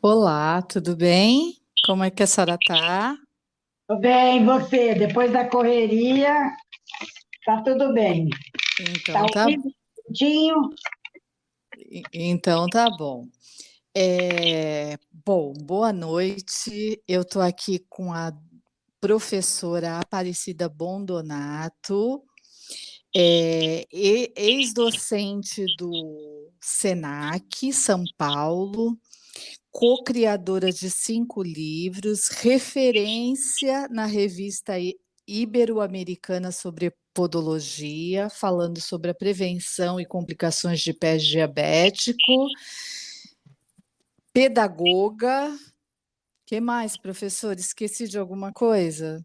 Olá, tudo bem? Como é que a senhora tá? Tudo bem, e você? Depois da correria, tá tudo bem. Tá Então tá, ouvindo direitinho? então tá bom. Bom, boa noite. Eu tô aqui com a professora Aparecida Bondonato, ex-docente do Senac São Paulo, co-criadora de 5 livros, referência na revista Ibero-Americana sobre Podologia, falando sobre a prevenção e complicações de pé diabético, pedagoga. Que mais, professor? Esqueci de alguma coisa?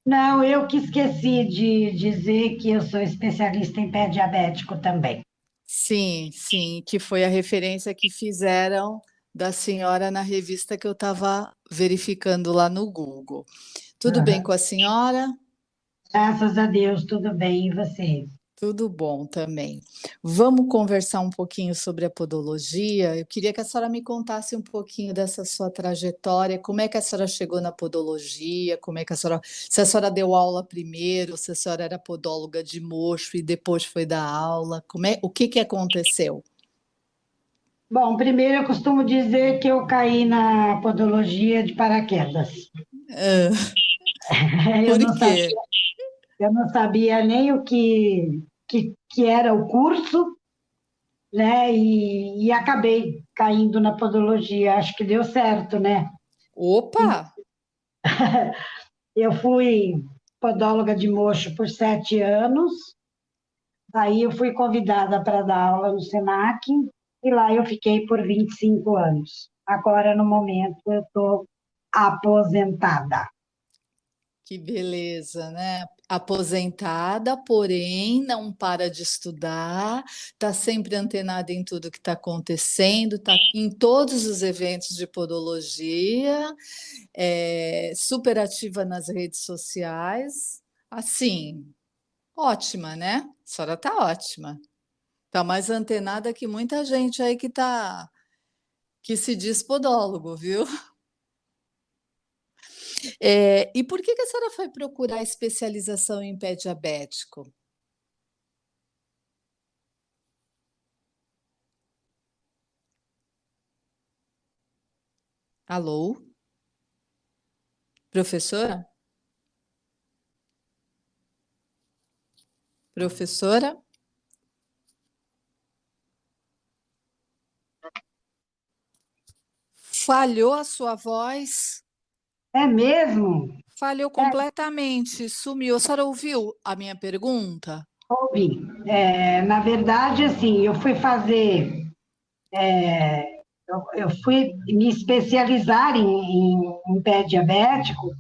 Não, eu que esqueci de dizer que eu sou especialista em pé diabético também. Sim, sim, que foi a referência que fizeram da senhora na revista que eu estava verificando lá no Google. Tudo bem Aham. com a senhora? Graças a Deus, tudo bem, e você? Tudo bom também. Vamos conversar um pouquinho sobre a podologia. Eu queria que a senhora me contasse um pouquinho dessa sua trajetória, como é que a senhora chegou na podologia, como é que a senhora, se a senhora deu aula primeiro, se a senhora era podóloga de mocho e depois foi dar aula, o que que aconteceu? Bom, primeiro eu costumo dizer que eu caí na podologia de paraquedas. Ah, Eu por não sabia, quê? eu não sabia nem o que era o curso, né? E acabei caindo na podologia. Acho que deu certo, né? Opa! Eu fui podóloga de mocho por 7 anos, aí eu fui convidada para dar aula no Senac, e lá eu fiquei por 25 anos. Agora, no momento, eu estou aposentada. Que beleza, né? Aposentada, porém não para de estudar, está sempre antenada em tudo que está acontecendo, está em todos os eventos de podologia, super ativa nas redes sociais. Assim, ótima, né? A senhora está ótima. Está mais antenada que muita gente aí que se diz podólogo, viu? E por que que a senhora foi procurar especialização em pé diabético? Alô, professora? Professora? Falhou a sua voz? É mesmo? Falhou É, completamente, sumiu. A senhora ouviu a minha pergunta? ouvi. Na verdade, assim, eu fui fazer, eu fui me especializar em pé diabético,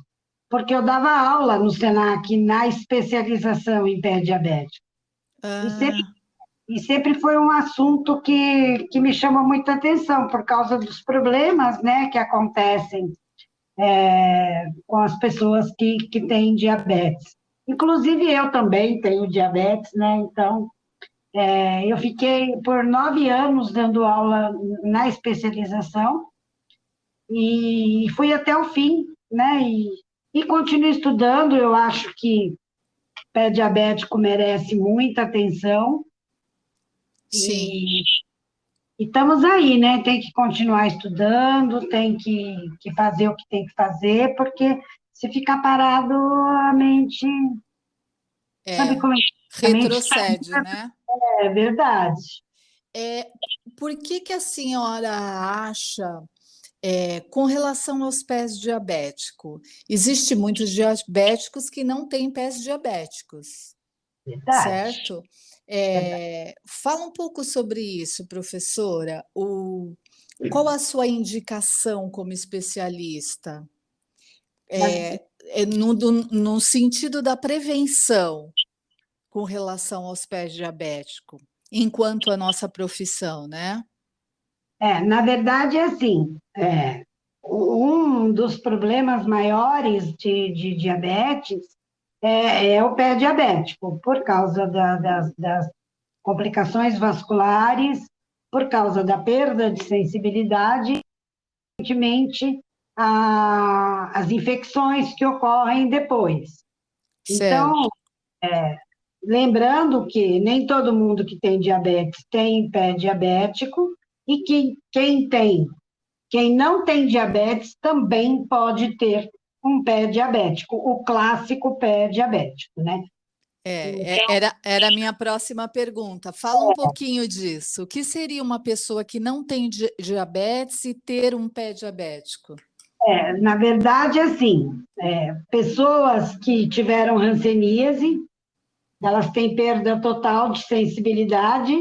porque eu dava aula no Senac na especialização em pé diabético. E sempre Ah, E sempre foi um assunto que me chama muita atenção, por causa dos problemas, né, que acontecem com as pessoas que têm diabetes. Inclusive, eu também tenho diabetes, né, então eu fiquei por 9 anos dando aula na especialização e fui até o fim, né, e continuo estudando. Eu acho que pé diabético merece muita atenção, sim. e estamos aí, né? Tem que continuar estudando, tem que fazer o que tem que fazer, porque se ficar parado, a mente, sabe É, como é? A mente retrocede, né? é verdade. É, por que que a senhora acha, com relação aos pés diabéticos, existe muitos diabéticos que não têm pés diabéticos, Verdade. certo? Verdade. Fala um pouco sobre isso, professora. Qual a sua indicação como especialista? Na- No sentido da prevenção com relação aos pés diabéticos, enquanto a nossa profissão, né? Na verdade, é assim, um dos problemas maiores de diabetes é o pé diabético, por causa das complicações vasculares, por causa da perda de sensibilidade consequentemente, as infecções que ocorrem depois. Então, Certo. lembrando que nem todo mundo que tem diabetes tem pé diabético, e que quem não tem diabetes também pode ter um pé diabético, o clássico pé diabético, né? Era a minha próxima pergunta. Fala um pouquinho disso. O que seria uma pessoa que não tem diabetes e ter um pé diabético? Na verdade, assim, pessoas que tiveram hanseníase, elas têm perda total de sensibilidade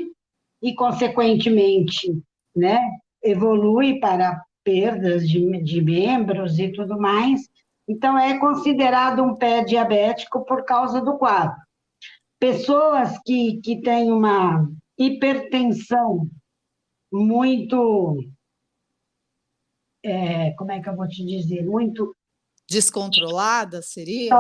e, consequentemente, né, evolui para perdas de membros e tudo mais. Então, é considerado um pé diabético por causa do quadro. Pessoas que têm uma hipertensão muito, como é que eu vou te dizer, muito Descontrolada seria?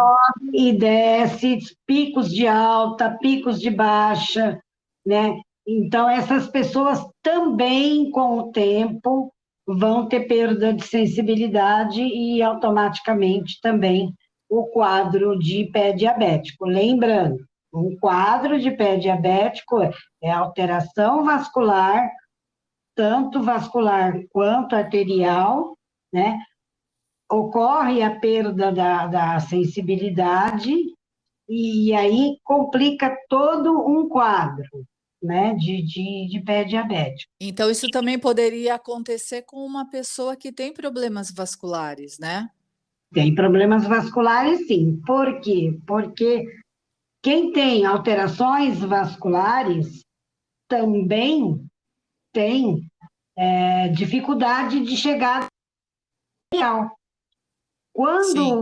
e desce, picos de alta, picos de baixa, né? Então, essas pessoas também, com o tempo, vão ter perda de sensibilidade e automaticamente também o quadro de pé diabético. Lembrando, um quadro de pé diabético é alteração vascular, tanto vascular quanto arterial, né? Ocorre a perda da sensibilidade e aí complica todo um quadro, né, de pé diabético. Então, isso também poderia acontecer com uma pessoa que tem problemas vasculares, né? Tem problemas vasculares, sim. Por quê? Porque quem tem alterações vasculares também tem dificuldade de chegar arterial. Sim,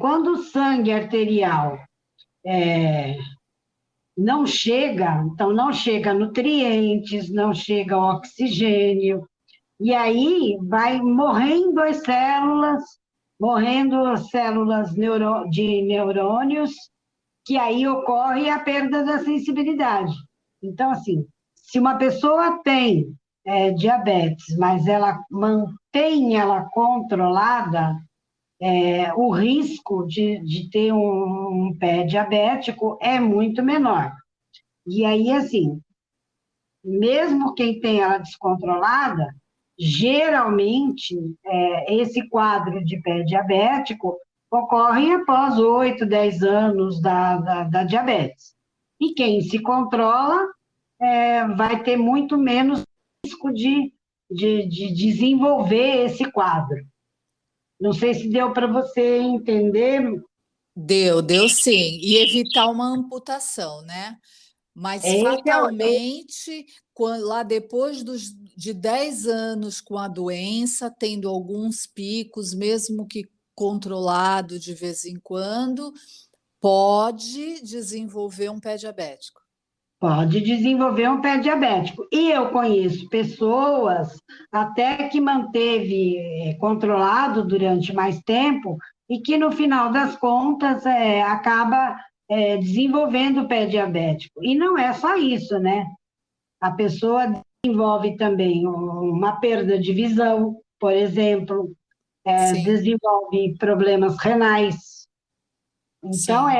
Quando o sangue arterial não chega, então não chega nutrientes, não chega oxigênio, e aí vai morrendo as células de neurônios, que aí ocorre a perda da sensibilidade. Então, assim, se uma pessoa tem diabetes, mas ela mantém ela controlada, o risco de ter um pé diabético é muito menor. E aí, assim, mesmo quem tem ela descontrolada, geralmente, esse quadro de pé diabético ocorre após 8, 10 anos da diabetes. E quem se controla vai ter muito menos risco de desenvolver esse quadro. Não sei se deu para você entender. deu sim. E evitar uma amputação, né? Mas Esse é, fatalmente, lá depois de 10 anos com a doença, tendo alguns picos, mesmo que controlado de vez em quando, pode desenvolver um pé diabético. Pode desenvolver um pé diabético. E eu conheço pessoas até que manteve controlado durante mais tempo e que no final das contas acaba desenvolvendo pé diabético. E não é só isso, né? A pessoa desenvolve também uma perda de visão, por exemplo, Sim, desenvolve problemas renais. Então, sim.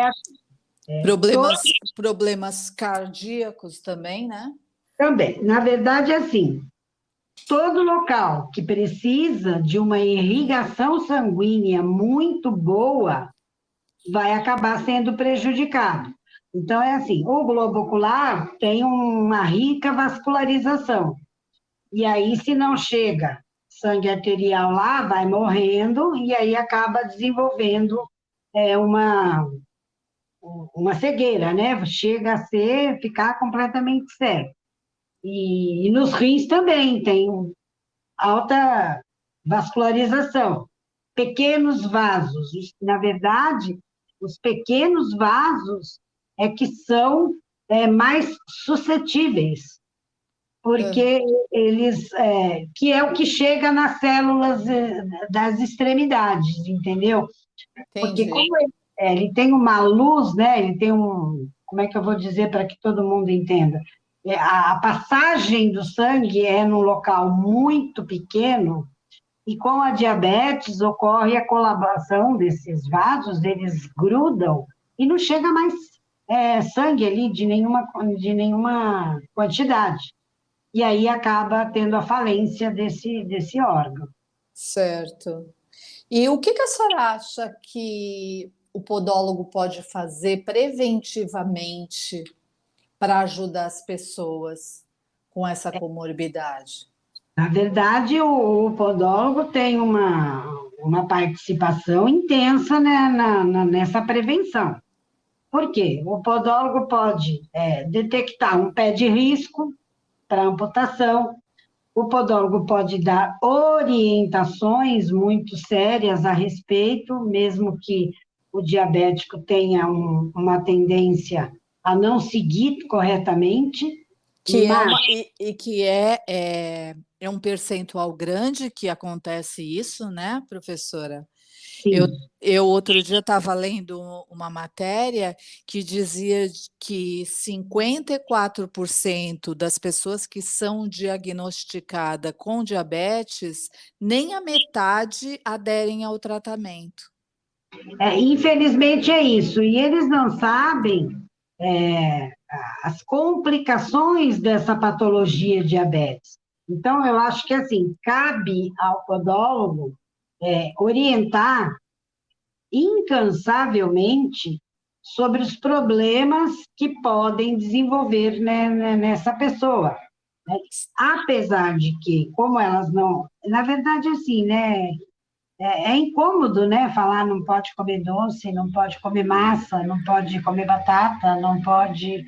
todo Problemas cardíacos também, né? também. Na verdade, é assim, todo local que precisa de uma irrigação sanguínea muito boa vai acabar sendo prejudicado. Então, é assim, o globo ocular tem uma rica vascularização. E aí, se não chega sangue arterial lá, vai morrendo e aí acaba desenvolvendo é, uma, uma cegueira, né? Chega a ficar completamente cego. E nos rins também tem alta vascularização, pequenos vasos. Na verdade, os pequenos vasos é que são mais suscetíveis, Ah, porque eles, que é o que chega nas células das extremidades, entendeu? Porque entendi. como ele tem uma luz, né? Ele tem um, como é que eu vou dizer para que todo mundo entenda? A passagem do sangue é num local muito pequeno, E com a diabetes ocorre a colaboração desses vasos, eles grudam e não chega mais sangue ali de nenhuma quantidade. E aí acaba tendo a falência desse órgão. Certo. E o que que a senhora acha que o podólogo pode fazer preventivamente para ajudar as pessoas com essa comorbidade? Na verdade, o podólogo tem uma participação intensa, né, nessa prevenção. Por quê? O podólogo pode detectar um pé de risco para amputação, o podólogo pode dar orientações muito sérias a respeito, mesmo que o diabético tenha uma tendência a não seguir corretamente, Que é mas uma, e que é um percentual grande que acontece isso, né, professora? Eu, sim. eu outro dia estava lendo uma matéria que dizia que 54% das pessoas que são diagnosticadas com diabetes, nem a metade aderem ao tratamento. Infelizmente é isso, e eles não sabem é, as complicações dessa patologia diabetes. Então, eu acho que, assim, cabe ao podólogo orientar incansavelmente sobre os problemas que podem desenvolver, né, nessa pessoa. Apesar de que, como elas não... Na verdade, assim, né, é incômodo, né, falar não pode comer doce, não pode comer massa, não pode comer batata, não pode...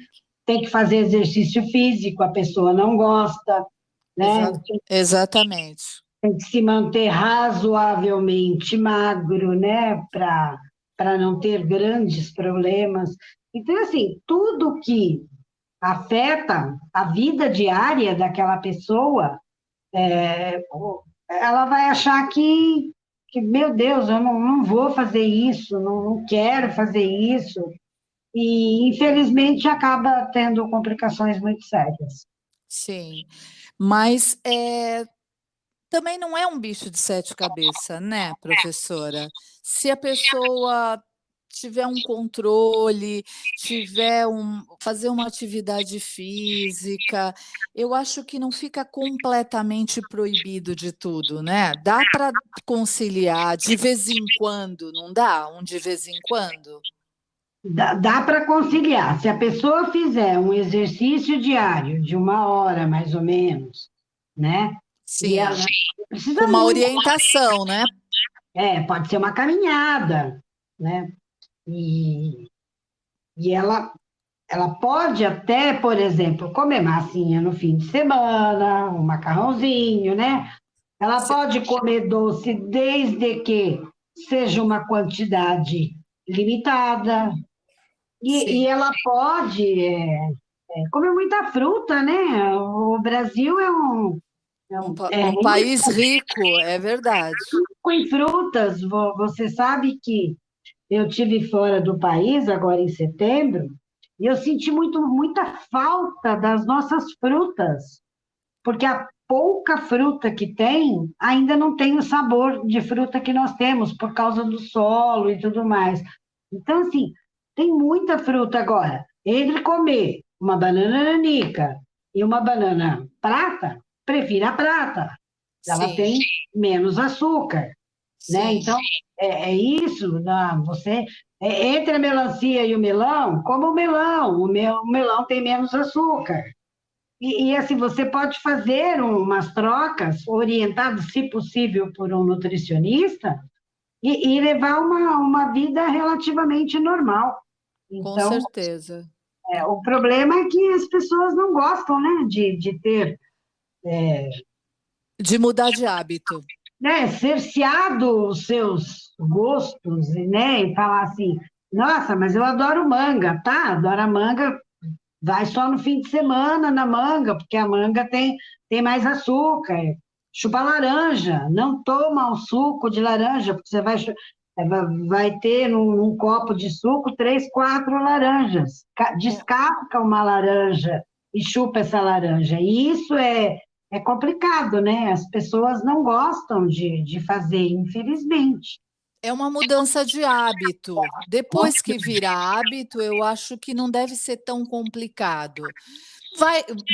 Tem que fazer exercício físico, a pessoa não gosta, né? Exatamente. Tem que se manter razoavelmente magro, né, para não ter grandes problemas. Então, assim, tudo que afeta a vida diária daquela pessoa, ela vai achar que meu Deus, eu não vou fazer isso, não quero fazer isso, e infelizmente acaba tendo complicações muito sérias. Sim, mas também não é um bicho de sete cabeças, né, professora? Se a pessoa tiver um controle, fazer uma atividade física, eu acho que não fica completamente proibido de tudo, né? Dá para conciliar de vez em quando, não dá? Um de vez em quando? Dá para conciliar. Se a pessoa fizer um exercício diário de 1 hora, mais ou menos, né? E ela Sim, não precisa com uma muito. orientação, né? Pode ser uma caminhada, né? E, e ela pode até, por exemplo, comer massinha no fim de semana, um macarrãozinho, né? Ela Se- pode comer doce desde que seja uma quantidade limitada, e Sim. ela pode comer muita fruta, né? O Brasil é Um país rico, é verdade. rico em frutas. Você sabe que eu tive fora do país agora em setembro e eu senti muita falta das nossas frutas, porque a pouca fruta que tem ainda não tem o sabor de fruta que nós temos por causa do solo e tudo mais. Então, assim, tem muita fruta agora. Entre comer uma banana nanica e uma banana prata, prefiro a prata. Ela Sim, tem menos açúcar, né? sim. Então, é isso, né? Entre a melancia e o melão, como o melão. O melão tem menos açúcar. Assim, você pode fazer umas trocas orientadas, se possível, por um nutricionista e levar uma vida relativamente normal. Com Então, certeza. o problema é que as pessoas não gostam, né, de ter, De mudar de hábito. né, cerceado os seus gostos, né, e falar assim, nossa, mas eu adoro manga, tá? Adoro manga, vai só no fim de semana na manga, porque a manga tem mais açúcar. Chupa laranja, não toma o suco de laranja, porque você vai ter num copo de suco 3, 4 laranjas. Descasca uma laranja e chupa essa laranja. E isso é complicado, né? As pessoas não gostam de fazer, infelizmente. É uma mudança de hábito. Depois que vira hábito, eu acho que não deve ser tão complicado.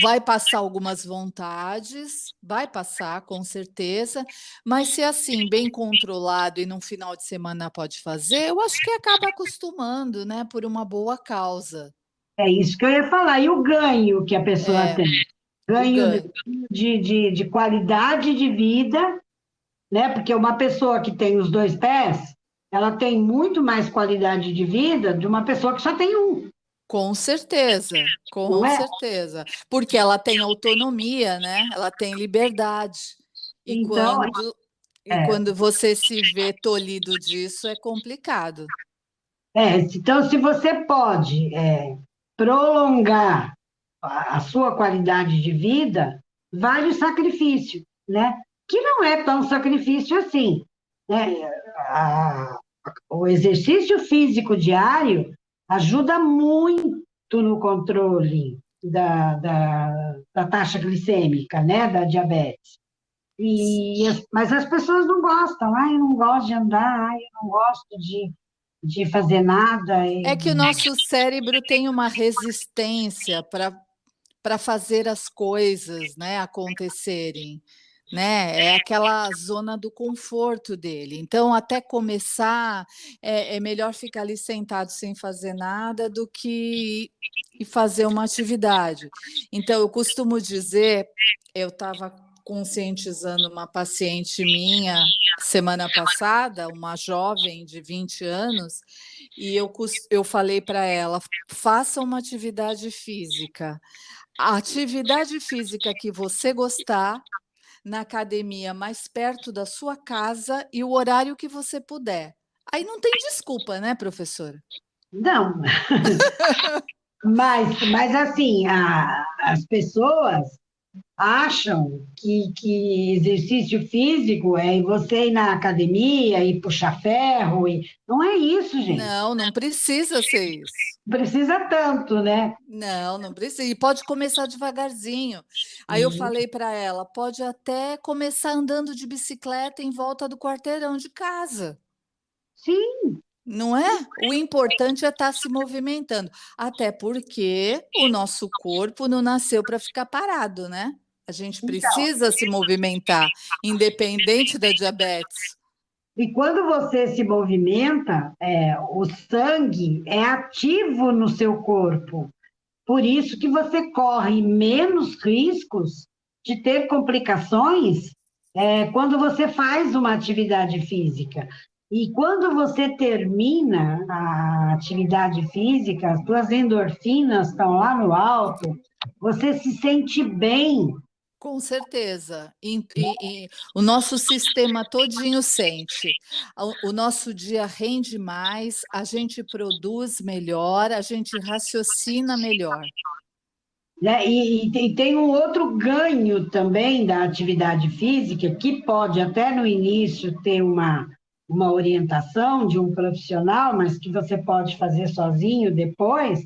Vai passar algumas vontades, vai passar, com certeza, mas se assim, bem controlado e num final de semana pode fazer, eu acho que acaba acostumando, né, por uma boa causa. É isso que eu ia falar. E o ganho que a pessoa É, tem? o Ganho ganho. de qualidade de vida, né? Porque uma pessoa que tem os dois pés, ela tem muito mais qualidade de vida de uma pessoa que só tem um, não Com é? certeza, porque ela tem autonomia, né? Ela tem liberdade. E Então, é, quando você se vê tolhido disso, é complicado. então se você pode prolongar a sua qualidade de vida, vale o sacrifício, né? Que não é tão sacrifício assim, né? A- o exercício físico diário ajuda muito no controle da taxa glicêmica, né? Da diabetes. Mas as pessoas não gostam, eu não gosto de andar, eu não gosto de fazer nada. É que o nosso cérebro tem uma resistência para fazer as coisas, né, acontecerem, né? É aquela zona do conforto dele. Então, até começar, é melhor ficar ali sentado sem fazer nada do que ir fazer uma atividade. Então, eu costumo dizer, eu estava conscientizando uma paciente minha semana passada, uma jovem de 20 anos, e eu falei para ela: faça uma atividade física. A atividade física que você gostar, na academia mais perto da sua casa e o horário que você puder. Aí não tem desculpa, né, professora? Não, mas assim, as pessoas acham que exercício físico é você ir na academia e puxar ferro. Não é isso, gente. Não, não precisa ser isso. Não precisa tanto, né? Não, não precisa. E pode começar devagarzinho. Aí eu falei para ela: pode até começar andando de bicicleta em volta do quarteirão de casa. Sim, Não é? O importante é estar se movimentando, até porque o nosso corpo não nasceu para ficar parado, né? A gente então. precisa se movimentar, independente da diabetes. E quando você se movimenta, o sangue é ativo no seu corpo. Por isso que você corre menos riscos de ter complicações quando você faz uma atividade física. E quando você termina a atividade física, as suas endorfinas estão lá no alto, você se sente bem. Com certeza. E o nosso sistema todinho sente. O nosso dia rende mais, a gente produz melhor, a gente raciocina melhor. Né? E tem um outro ganho também da atividade física, que pode até no início ter uma orientação de um profissional, mas que você pode fazer sozinho depois,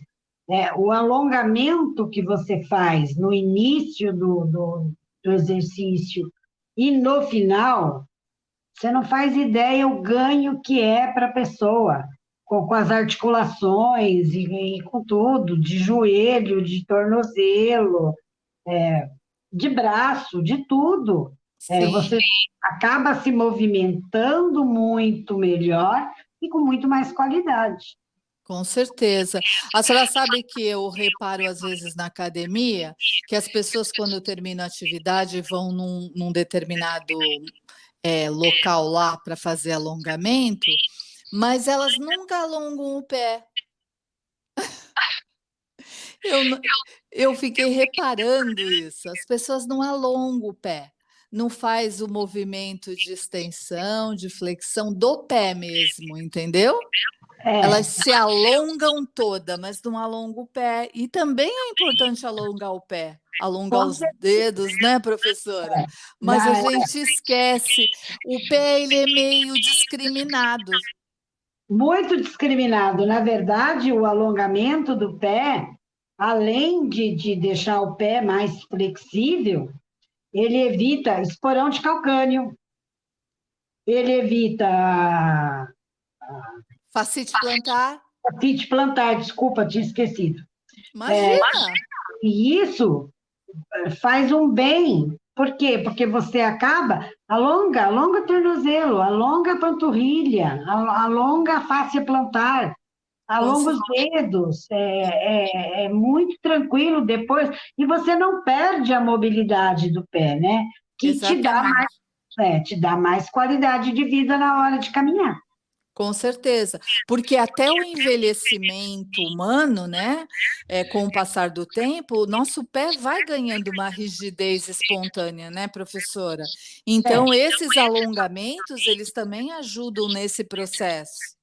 o alongamento que você faz no início do exercício e no final, você não faz ideia o ganho que é para a pessoa, com as articulações e com tudo, de joelho, de tornozelo, de braço, de tudo. Sim. Você acaba se movimentando muito melhor e com muito mais qualidade. Com certeza. A senhora sabe que eu reparo às vezes na academia que as pessoas, quando terminam a atividade, vão num determinado local lá para fazer alongamento, mas elas nunca alongam o pé. Eu, n- eu fiquei reparando isso. As pessoas não alongam o pé, não faz o movimento de extensão, de flexão do pé mesmo, entendeu? É, Elas se alongam toda, mas não alongam o pé. E também é importante alongar o pé, alongar com os certeza. dedos, né, professora? Mas a Na- gente esquece. O pé, ele é meio discriminado. Muito discriminado. Na verdade, o alongamento do pé, além de deixar o pé mais flexível, ele evita esporão de calcânio, ele evita Fascite plantar? fascite plantar, desculpa, tinha esquecido. Imagina! E isso faz um bem. Por quê? Porque você alonga o tornozelo, alonga a panturrilha, alonga a face plantar, Com alonga os dedos, é muito tranquilo depois, e você não perde a mobilidade do pé, né? Que Exatamente. te dá mais qualidade de vida na hora de caminhar. Com certeza, porque até o envelhecimento humano, né, com o passar do tempo, o nosso pé vai ganhando uma rigidez espontânea, né, professora? É, Então, esses alongamentos, eles também ajudam nesse processo.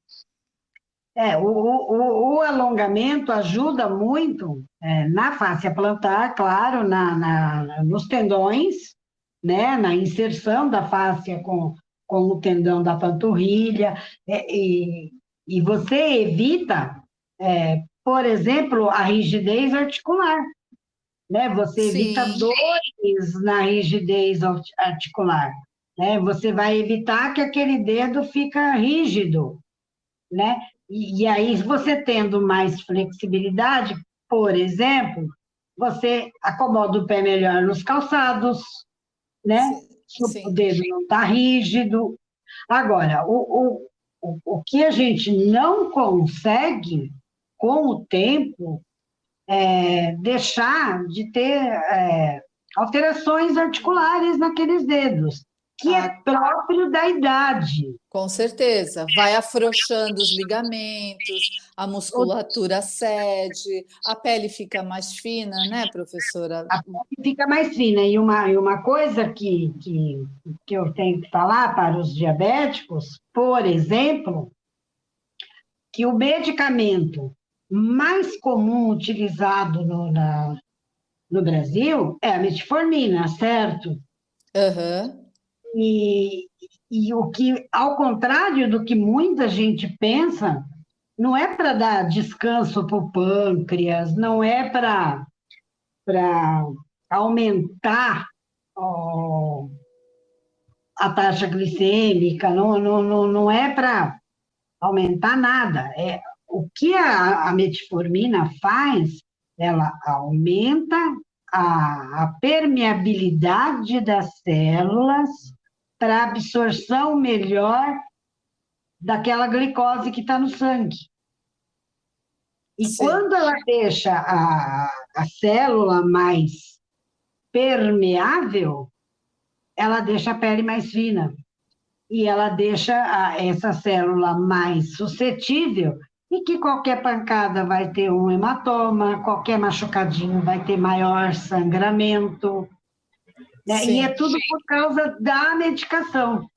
o alongamento ajuda muito na fáscia plantar, claro, nos tendões, né, na inserção da fáscia com o tendão da panturrilha, e você evita, por exemplo, a rigidez articular, né? Você evita Sim, dores na rigidez articular, né? Você vai evitar que aquele dedo fica rígido, né? E aí, você tendo mais flexibilidade, por exemplo, você acomoda o pé melhor nos calçados, né? sim, O sim. dedo não está rígido. Agora, o que a gente não consegue, com o tempo, é deixar de ter alterações articulares naqueles dedos, que é Ah, próprio da idade. com certeza, vai afrouxando os ligamentos, a musculatura cede, a pele fica mais fina, né, professora? A pele fica mais fina. E uma coisa que eu tenho que falar para os diabéticos, por exemplo, que o medicamento mais comum utilizado no Brasil é a metformina, certo? Aham. E, e o que, ao contrário do que muita gente pensa, não é para dar descanso para o pâncreas, não é para aumentar ó, a taxa glicêmica, não é para aumentar nada. O que a metformina faz, ela aumenta a permeabilidade das células para absorção melhor daquela glicose que está no sangue. E Sim. quando ela deixa a célula mais permeável, ela deixa a pele mais fina. E ela deixa essa célula mais suscetível e que qualquer pancada vai ter um hematoma, qualquer machucadinho vai ter maior sangramento, né? E é Sim. tudo por causa da medicação.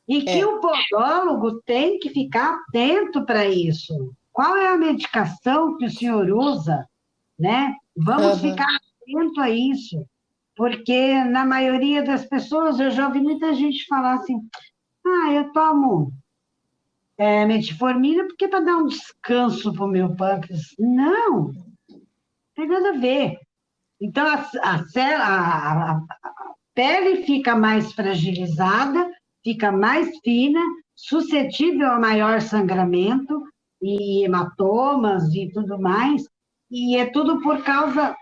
E que É. o podólogo tem que ficar atento para isso. Qual é a medicação que o senhor usa, né? Vamos ficar Aham. atento a isso, porque na maioria das pessoas eu já ouvi muita gente falar assim: ah, eu tomo metformina porque é para dar um descanso para o meu pâncreas. Não, não tem nada a ver. Então, a pele fica mais fragilizada, fica mais fina, suscetível a maior sangramento e hematomas e tudo mais, e é tudo por causa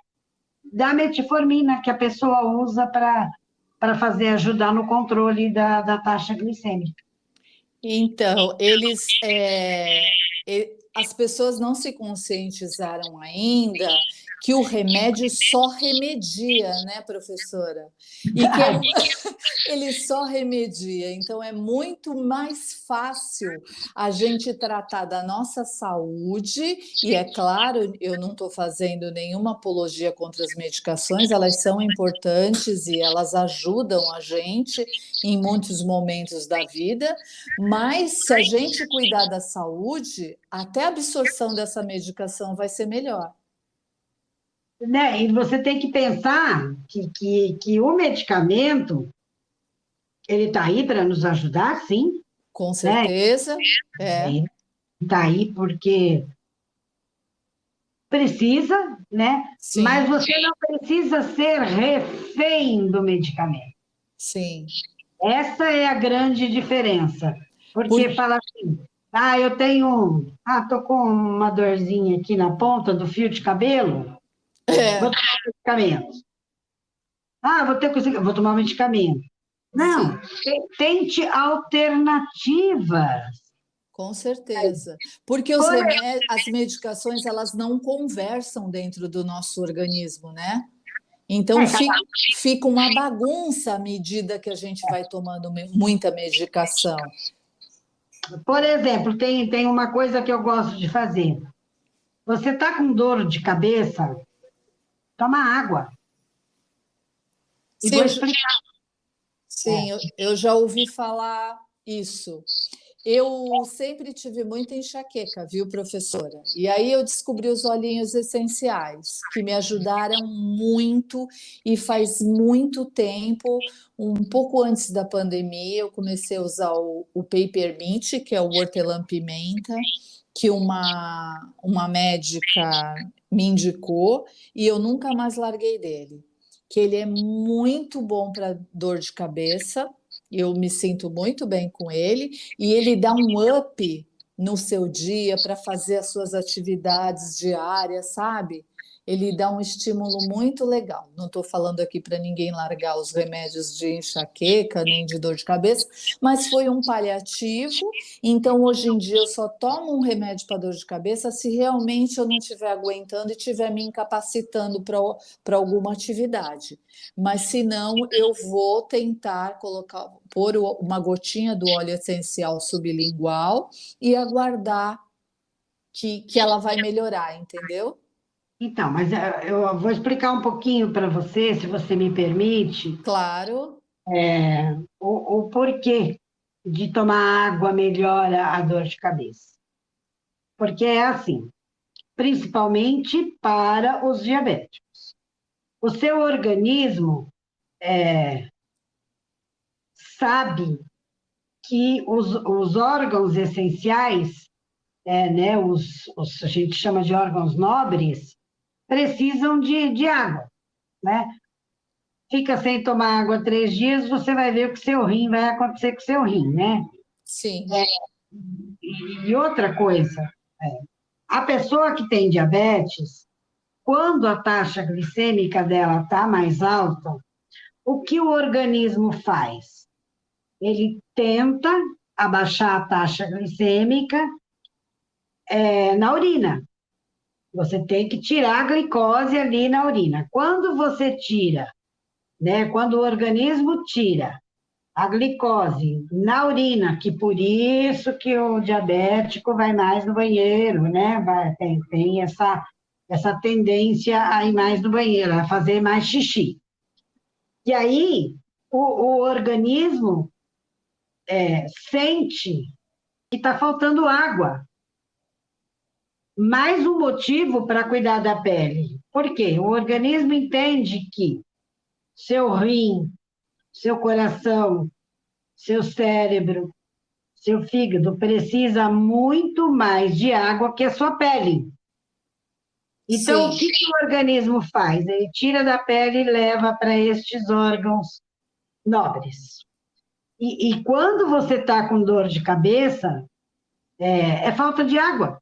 da metformina que a pessoa usa para fazer ajudar no controle da taxa glicêmica. Então, as pessoas não se conscientizaram ainda que o remédio só remedia, né, professora? E que ele só remedia. Então, é muito mais fácil a gente tratar da nossa saúde. E é claro, eu não estou fazendo nenhuma apologia contra as medicações, elas são importantes e elas ajudam a gente em muitos momentos da vida, mas se a gente cuidar da saúde, até a absorção dessa medicação vai ser melhor. Né? E você tem que pensar que o medicamento, ele está aí para nos ajudar, sim, Com né? certeza, é. Ele está aí porque precisa, né? Mas Sim, você não precisa ser refém do medicamento. sim. Essa é a grande diferença. Por... Porque fala assim, tô com uma dorzinha aqui na ponta do fio de cabelo, vou É, tomar medicamento. Vou tomar medicamento. Não, sim. tente alternativas. Com certeza, porque Por as medicações elas não conversam dentro do nosso organismo, né? Então cada fica uma bagunça à medida que a gente vai tomando muita medicação. Por exemplo, tem uma coisa que eu gosto de fazer. Você está com dor de cabeça? Toma água. E Sim, vou explicar. sim, eu já ouvi falar isso. Eu sempre tive muita enxaqueca, viu, professora? E aí eu descobri os olhinhos essenciais, que me ajudaram muito, e faz muito tempo, um pouco antes da pandemia, eu comecei a usar o Peppermint, que é o hortelã-pimenta, que uma médica me indicou, e eu nunca mais larguei dele. Que ele é muito bom para dor de cabeça, eu me sinto muito bem com ele, e ele dá um up no seu dia para fazer as suas atividades diárias, sabe? Ele dá um estímulo muito legal. Não estou falando aqui para ninguém largar os remédios de enxaqueca nem de dor de cabeça, mas foi um paliativo. Então, hoje em dia, eu só tomo um remédio para dor de cabeça se realmente eu não estiver aguentando e estiver me incapacitando para alguma atividade. Mas se não, eu vou tentar pôr uma gotinha do óleo essencial sublingual e aguardar que ela vai melhorar, entendeu? Então, mas eu vou explicar um pouquinho para você, se você me permite, Claro, o porquê de tomar água melhora a dor de cabeça. Porque é assim, principalmente para os diabéticos. O seu organismo sabe que os órgãos essenciais, né, a gente chama de órgãos nobres, precisam de água, né? Fica sem tomar água 3 dias, você vai ver o que seu rim vai acontecer com seu rim, né? sim, E outra coisa, a pessoa que tem diabetes, quando a taxa glicêmica dela está mais alta, o que o organismo faz? Ele tenta abaixar a taxa glicêmica na urina. Você tem que tirar a glicose ali na urina. Quando você tira, né? Quando o organismo tira a glicose na urina, que por isso que o diabético vai mais no banheiro, né? Tem essa tendência a ir mais no banheiro, a fazer mais xixi. E aí, o organismo sente que está faltando água. Mais um motivo para cuidar da pele. Por quê? O organismo entende que seu rim, seu coração, seu cérebro, seu fígado precisa muito mais de água que a sua pele. Então, o sim. que o organismo faz? Ele tira da pele e leva para estes órgãos nobres. E quando você está com dor de cabeça, é falta de água.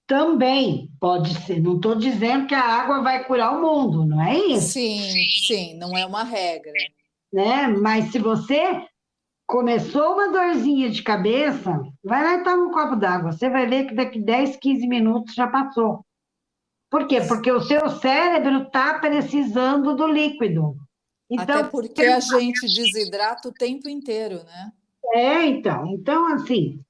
Também pode ser. Não estou dizendo que a água vai curar o mundo, não é isso, Sim, sim, não é uma regra. né? Mas se você começou uma dorzinha de cabeça, vai lá e toma um copo d'água. Você vai ver que daqui 10, 15 minutos já passou. Por quê? Porque o seu cérebro está precisando do líquido. Até Então, porque a gente desidrata o tempo inteiro, né? então assim,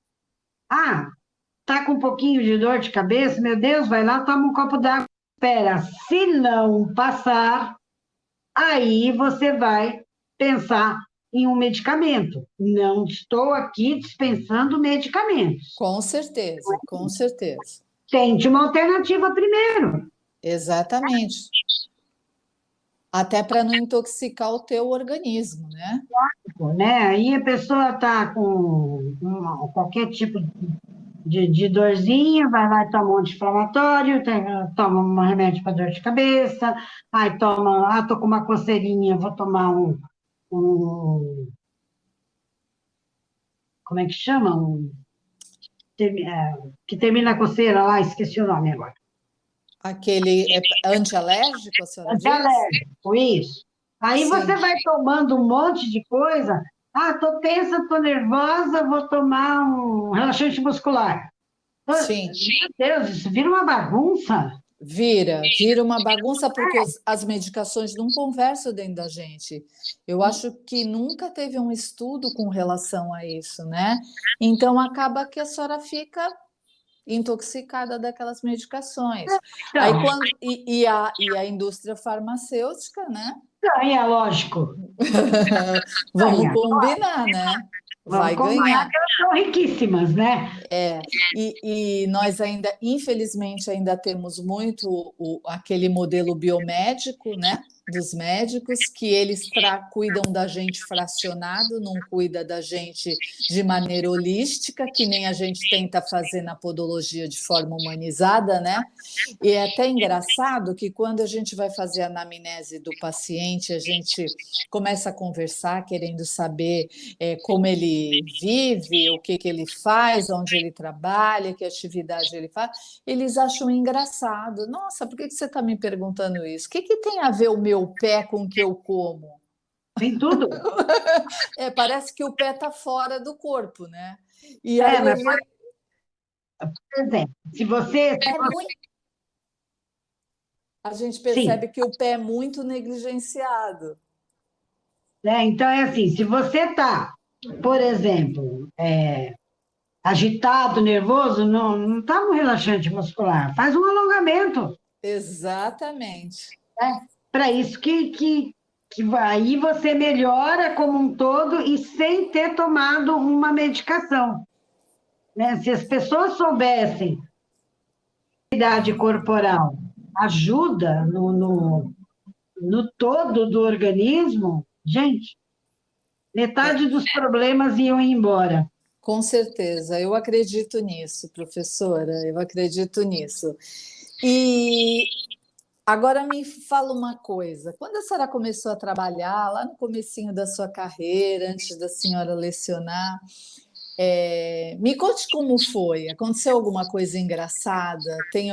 tá com um pouquinho de dor de cabeça, meu Deus, vai lá, toma um copo d'água. Espera, se não passar, aí você vai pensar em um medicamento. Não estou aqui dispensando medicamentos. Com certeza, com certeza. Tente uma alternativa primeiro, Exatamente. Até para não intoxicar o teu organismo, né? né? Aí a pessoa está com qualquer tipo de dorzinha, vai lá e toma um anti-inflamatório, toma um remédio para dor de cabeça, aí toma, tô com uma coceirinha, vou tomar um como é que chama? Que termina a coceira lá, esqueci o nome agora. Aquele é antialérgico, a senhora diz? Antialérgico, isso. Aí você Sim, vai tomando um monte de coisa. Tô tensa, tô nervosa, vou tomar um relaxante muscular. sim. Meu Deus, isso vira uma bagunça. Vira uma bagunça porque as medicações não conversam dentro da gente. Eu acho que nunca teve um estudo com relação a isso, né? Então acaba que a senhora fica intoxicada daquelas medicações. Aí Então, quando e a indústria farmacêutica, né? ganha, lógico. Vamos Ganha. combinar, né? Vamos Vai combinar ganhar. que elas são riquíssimas, né? E nós ainda, infelizmente, ainda temos muito aquele modelo biomédico, né? Dos médicos, que eles cuidam da gente fracionado, não cuida da gente de maneira holística, que nem a gente tenta fazer na podologia de forma humanizada, né? E é até engraçado que quando a gente vai fazer a anamnese do paciente, a gente começa a conversar, querendo saber como ele vive, o que ele faz, onde ele trabalha, que atividade ele faz, eles acham engraçado. Nossa, por que você está me perguntando isso? O que tem a ver o meu pé com o que eu como? Tem tudo. Parece que o pé está fora do corpo, né? E aí Mas, por exemplo, se você. é muito, a gente Sim. percebe que o pé é muito negligenciado. Né? Então, é assim: se você está, por exemplo, agitado, nervoso, não toma um relaxante muscular, faz um alongamento. Exatamente. Né? Para isso que aí você melhora como um todo e sem ter tomado uma medicação. Né? Se as pessoas soubessem a idade corporal ajuda no todo do organismo, gente, metade dos problemas iam embora. Com certeza, eu acredito nisso, professora, eu acredito nisso. E agora me fala uma coisa, quando a senhora começou a trabalhar, lá no comecinho da sua carreira, antes da senhora lecionar, me conte como foi, aconteceu alguma coisa engraçada, tem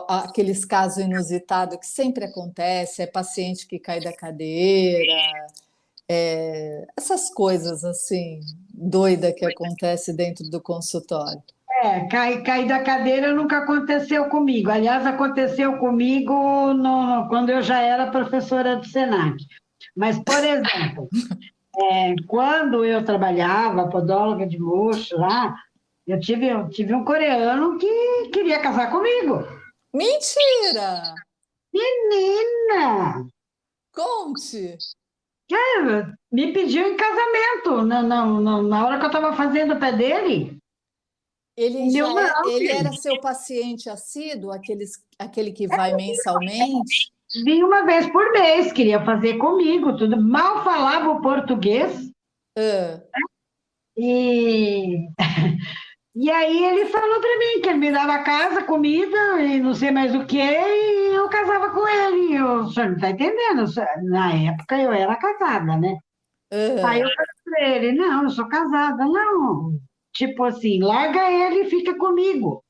aqueles casos inusitados que sempre acontece, é paciente que cai da cadeira, essas coisas assim, doida que acontece dentro do consultório. Cair da cadeira nunca aconteceu comigo. Aliás, aconteceu comigo quando eu já era professora do Senac. Mas, por exemplo, quando eu trabalhava, podóloga de luxo lá, eu tive um coreano que queria casar comigo. Mentira! Menina! Conte! Me pediu em casamento na hora que eu estava fazendo o pé dele. Ele Meu já é, não, ele filho. era seu paciente assíduo, aquele que vai mensalmente? Vim uma vez por mês, queria fazer comigo, tudo. Mal falava o português. Ah, E, e aí ele falou para mim que ele me dava casa, comida e não sei mais o que, e eu casava com ele. O senhor não está entendendo? Na época eu era casada, né? Aí eu ah. falei para ele, não, eu sou casada. Não, tipo assim, larga ele e fica comigo.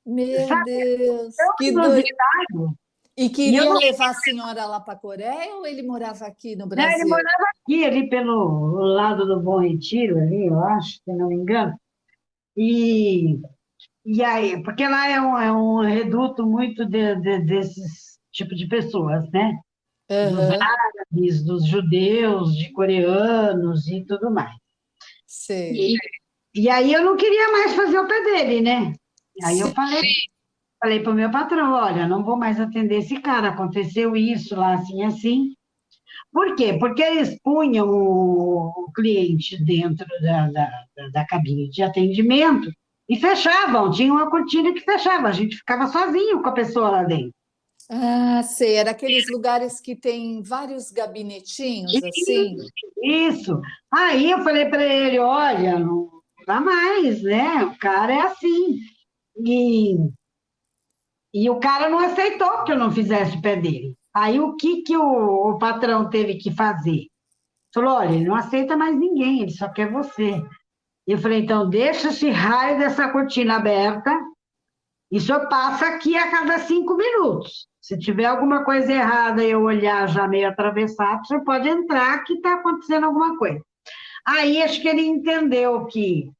Meu Sabe, Deus, tão que doido! inusitado. E E eu queria não, levar a senhora lá para a Coreia ou ele morava aqui no né, ele Brasil? morava aqui, ali pelo lado do Bom Retiro, ali, eu acho, se não me engano. E E aí, porque lá é um reduto muito desses tipos de pessoas, né? Dos Aham, árabes, dos judeus, de coreanos e tudo mais. sei. E aí eu não queria mais fazer o pé dele, né? Aí eu Sim. falei para o meu patrão, olha, não vou mais atender esse cara, aconteceu isso lá, assim, assim. Por quê? Porque eles punham o cliente dentro da cabine de atendimento e fechavam, tinha uma cortina que fechava, a gente ficava sozinho com a pessoa lá dentro. Ah, sei. Era aqueles lugares que tem vários gabinetinhos assim. Isso. Aí eu falei para ele, olha, jamais, né? O cara é assim. E, e o cara não aceitou que eu não fizesse o pé dele. Aí o que que o patrão teve que fazer? Falou, olha, ele não aceita mais ninguém, ele só quer você. E eu falei, então deixa esse raio dessa cortina aberta e o senhor passa aqui a cada 5 minutos. Se tiver alguma coisa errada e eu olhar já meio atravessado, o senhor pode entrar que está acontecendo alguma coisa. Aí acho que ele entendeu que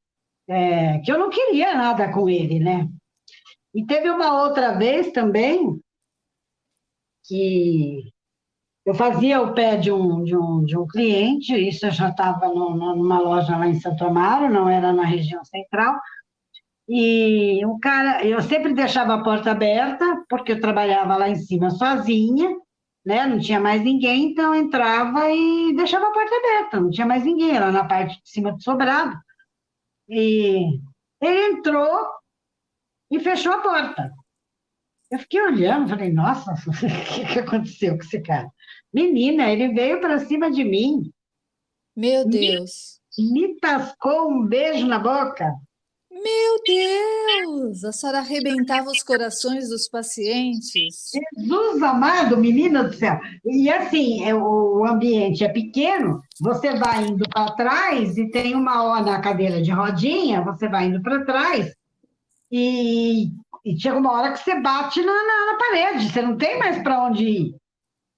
eu não queria nada com ele, né? E teve uma outra vez também que eu fazia o pé de um cliente, isso eu já estava numa loja lá em Santo Amaro, não era na região central, e o cara, eu sempre deixava a porta aberta, porque eu trabalhava lá em cima sozinha, né? Não tinha mais ninguém, então eu entrava e deixava a porta aberta, não tinha mais ninguém, era na parte de cima do sobrado. E ele entrou e fechou a porta. Eu fiquei olhando, falei, nossa, o que aconteceu com esse cara? Menina, ele veio para cima de mim, Meu me, Deus! me tascou um beijo na boca. Meu Deus! A senhora arrebentava os corações dos pacientes? Jesus amado, menina do céu. E assim, o ambiente é pequeno, você vai indo para trás e tem uma hora na cadeira de rodinha, você vai indo para trás e, e chega uma hora que você bate na parede, você não tem mais para onde ir.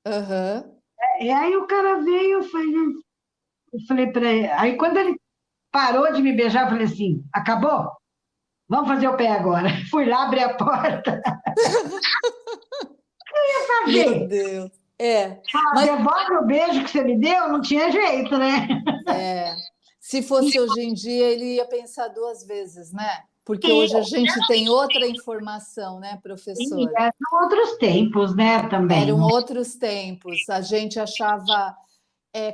Aham. E aí o cara veio, eu falei para ele, aí quando ele parou de me beijar, eu falei assim, acabou? Vamos fazer o pé agora. Fui lá, abri a porta, Meu fazer. Deus! É, Ah, mas devolve o beijo que você me deu, não tinha jeito, né? se fosse hoje em dia, ele ia pensar duas vezes, né? Porque hoje a gente tem outra informação, né, E professora? são outros tempos, né, também. Eram outros tempos, a gente achava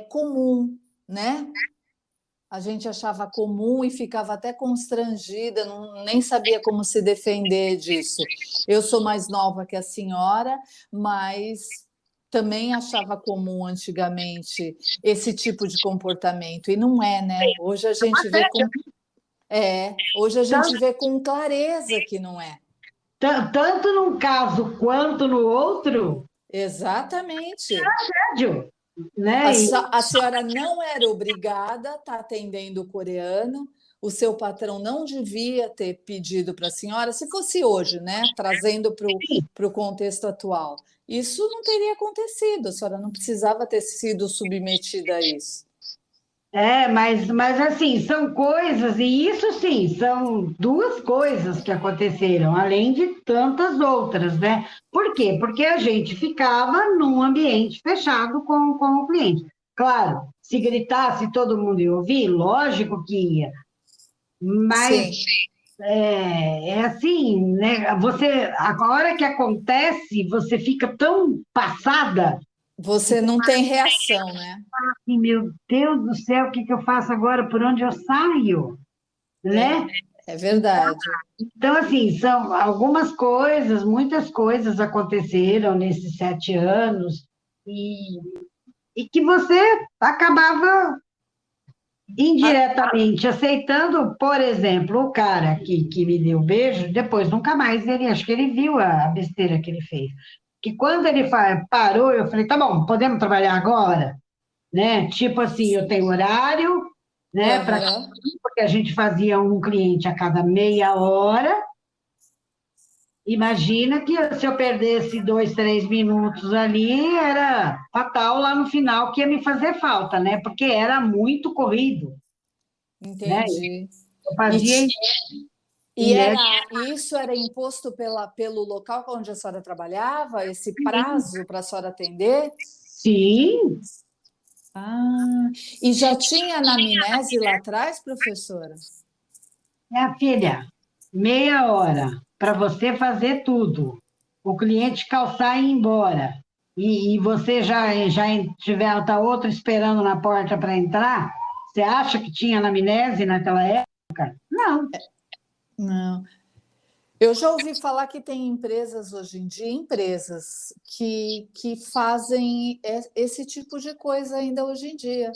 comum, né? A gente achava comum e ficava até constrangida, nem sabia como se defender disso. Eu sou mais nova que a senhora, mas também achava comum antigamente esse tipo de comportamento, e não é, né? Hoje a gente vê com clareza que não é. Tanto num caso quanto no outro, Exatamente. sério, né? A senhora não era obrigada a estar atendendo o coreano, o seu patrão não devia ter pedido para a senhora, se fosse hoje, né? Trazendo para o contexto atual. Isso não teria acontecido, a senhora não precisava ter sido submetida a isso. Mas assim, são coisas, e isso sim, são duas coisas que aconteceram, além de tantas outras, né? Por quê? Porque a gente ficava num ambiente fechado com o cliente. Claro, se gritasse todo mundo ia ouvir, lógico que ia, mas Sim, é assim, né? A hora que acontece, você fica tão passada que você você não tem reação, né? assim, meu Deus do céu, o que que eu faço agora? Por onde eu saio? É, Né? é verdade. Então, assim, são algumas coisas, muitas coisas aconteceram nesses 7 anos e, e que você acabava indiretamente aceitando, por exemplo, o cara que me deu o beijo, depois nunca mais ele, acho que ele viu a besteira que ele fez. Que quando ele parou, eu falei, tá bom, podemos trabalhar agora? Né? Tipo assim, eu tenho horário, né, para Aham. porque a gente fazia um cliente a cada meia hora. Imagina que se eu perdesse 2, 3 minutos ali, era fatal lá no final, que ia me fazer falta, né? Porque era muito corrido, né? Entendi. Eu E, fazia ti- E e é isso era imposto pelo local onde a senhora trabalhava, esse prazo para a senhora atender? sim, Ah, e já tinha anamnese lá atrás, professora? minha filha, meia hora para você fazer tudo. O cliente calçar e ir embora. E você já tiver tá outro esperando na porta para entrar, você acha que tinha anamnese naquela época? Não. Não. Eu já ouvi falar que tem empresas hoje em dia, empresas que fazem esse tipo de coisa ainda hoje em dia,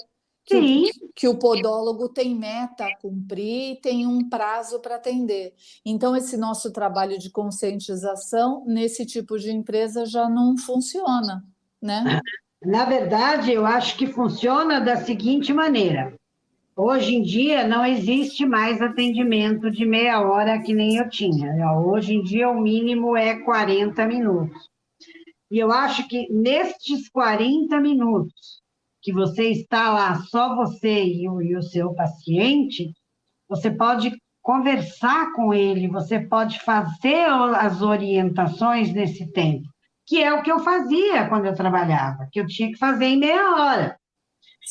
que o, Sim, que o podólogo tem meta a cumprir e tem um prazo para atender. Então, esse nosso trabalho de conscientização nesse tipo de empresa já não funciona, né? na verdade, eu acho que funciona da seguinte maneira. Hoje em dia não existe mais atendimento de meia hora que nem eu tinha. Hoje em dia o mínimo é 40 minutos. E eu acho que nestes 40 minutos que você está lá, só você e o seu paciente, você pode conversar com ele, você pode fazer as orientações nesse tempo, que é o que eu fazia quando eu trabalhava, que eu tinha que fazer em meia hora.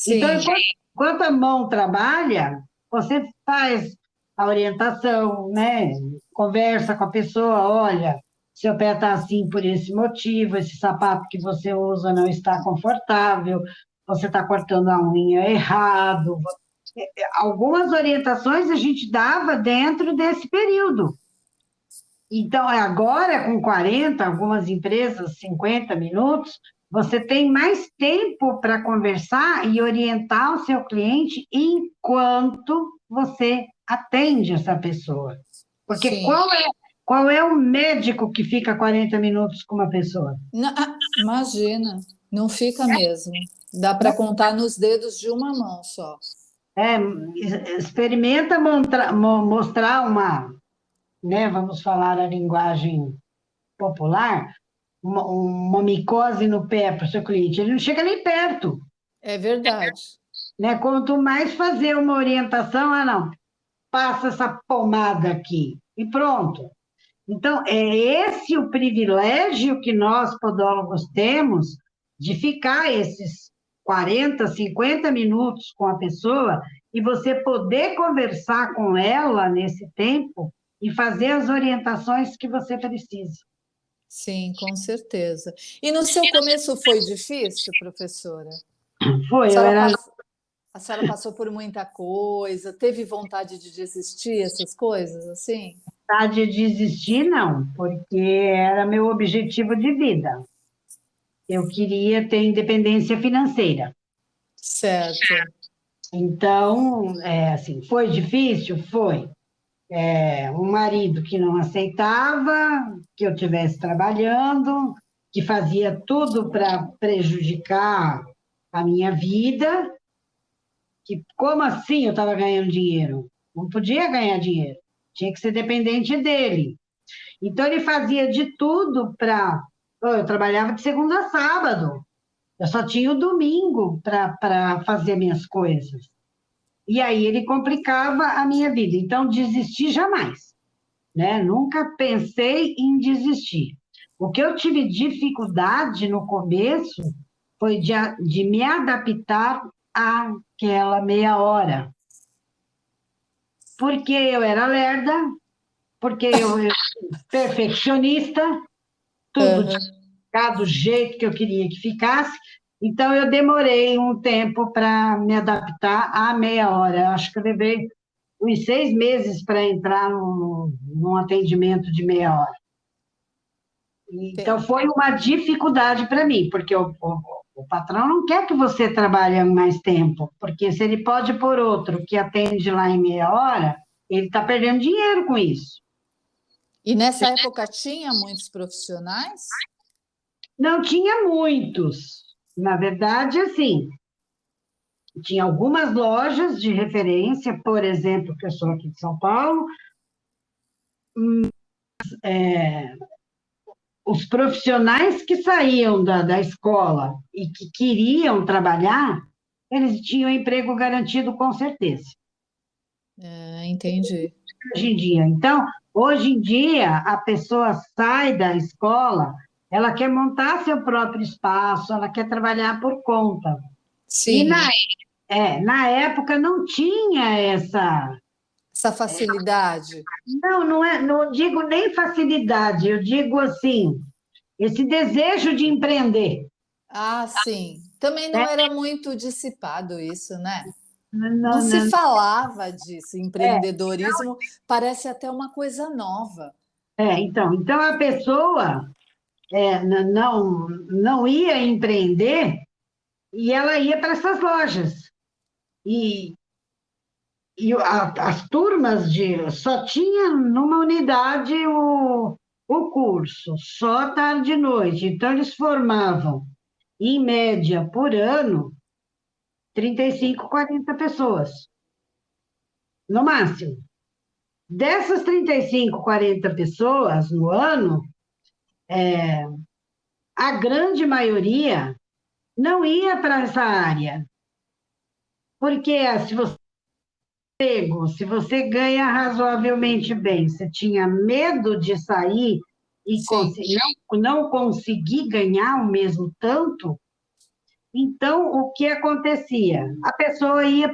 Então, Sim, enquanto a mão trabalha, você faz a orientação, né? Conversa com a pessoa, olha, seu pé está assim por esse motivo, esse sapato que você usa não está confortável, você está cortando a unha errado. Algumas orientações a gente dava dentro desse período. Então, agora, com 40, algumas empresas, 50 minutos, você tem mais tempo para conversar e orientar o seu cliente enquanto você atende essa pessoa. Porque sim. qual é o médico que fica 40 minutos com uma pessoa? Imagina, não fica mesmo. Dá para contar nos dedos de uma mão só. É, experimenta mostrar uma, né, vamos falar a linguagem popular, uma micose no pé para o seu cliente, ele não chega nem perto, É verdade. né? Quanto mais fazer uma orientação, não, passa essa pomada aqui e pronto. Então, é esse o privilégio que nós, podólogos, temos de ficar esses 40, 50 minutos com a pessoa e você poder conversar com ela nesse tempo e fazer as orientações que você precisa. Sim, com certeza. E no seu começo foi difícil, professora? A Foi, eu senhora, era pass- a senhora passou por muita coisa, teve vontade de desistir, essas coisas assim? vontade de desistir, não, porque era meu objetivo de vida. Eu queria ter independência financeira. Certo. Então, assim, foi difícil? Foi. Um marido que não aceitava que eu estivesse trabalhando, que fazia tudo para prejudicar a minha vida, que como assim eu estava ganhando dinheiro? Não podia ganhar dinheiro, tinha que ser dependente dele. Então, ele fazia de tudo para. Eu trabalhava de segunda a sábado, eu só tinha o domingo para fazer minhas coisas. E aí ele complicava a minha vida. Então, desistir jamais, né? Nunca pensei em desistir. O que eu tive dificuldade no começo foi de me adaptar àquela meia hora, porque eu era lerda, porque eu perfeccionista, tudo Aham. do jeito que eu queria que ficasse. Então, eu demorei um tempo para me adaptar à meia hora. Eu acho que eu levei uns 6 meses para entrar num atendimento de meia hora. Então, Tem- foi uma dificuldade para mim, porque o patrão não quer que você trabalhe mais tempo, porque se ele pode pôr outro que atende lá em meia hora, ele está perdendo dinheiro com isso. E nessa época tinha muitos profissionais? Não tinha muitos. Na verdade, assim, tinha algumas lojas de referência, por exemplo, que eu sou aqui de São Paulo, os profissionais que saíam da escola e que queriam trabalhar, eles tinham emprego garantido com certeza. Entendi. Hoje em dia. Então, hoje em dia, a pessoa sai da escola, ela quer montar seu próprio espaço, ela quer trabalhar por conta. E Sim, na época não tinha essa. essa facilidade. Não digo nem facilidade, eu digo assim, esse desejo de empreender, Ah, sim. Também né? não era muito dissipado isso, né? Não Não, se não, falava disso. é, Empreendedorismo parece até uma coisa nova. então a pessoa não ia empreender e ela ia para essas lojas. E, as turmas só tinha numa unidade o curso, só tarde e noite. Então, eles formavam, em média, por ano, 35, 40 pessoas, no máximo. Dessas 35, 40 pessoas no ano, a grande maioria não ia para essa área, porque se você ganha razoavelmente bem, você tinha medo de sair e Sim, não conseguir ganhar o mesmo tanto, então o que acontecia? A pessoa ia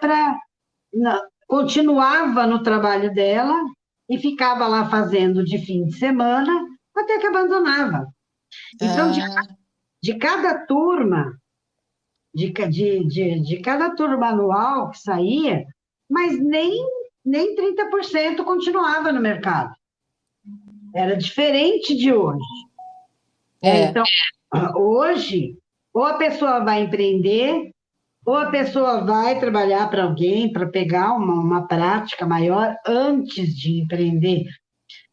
continuava no trabalho dela e ficava lá fazendo de fim de semana até que abandonava. Então, ah, de cada turma, de cada turma anual que saía, mas nem 30% continuava no mercado. Era diferente de hoje. é, Então, hoje, ou a pessoa vai empreender, ou a pessoa vai trabalhar para alguém para pegar uma prática maior antes de empreender.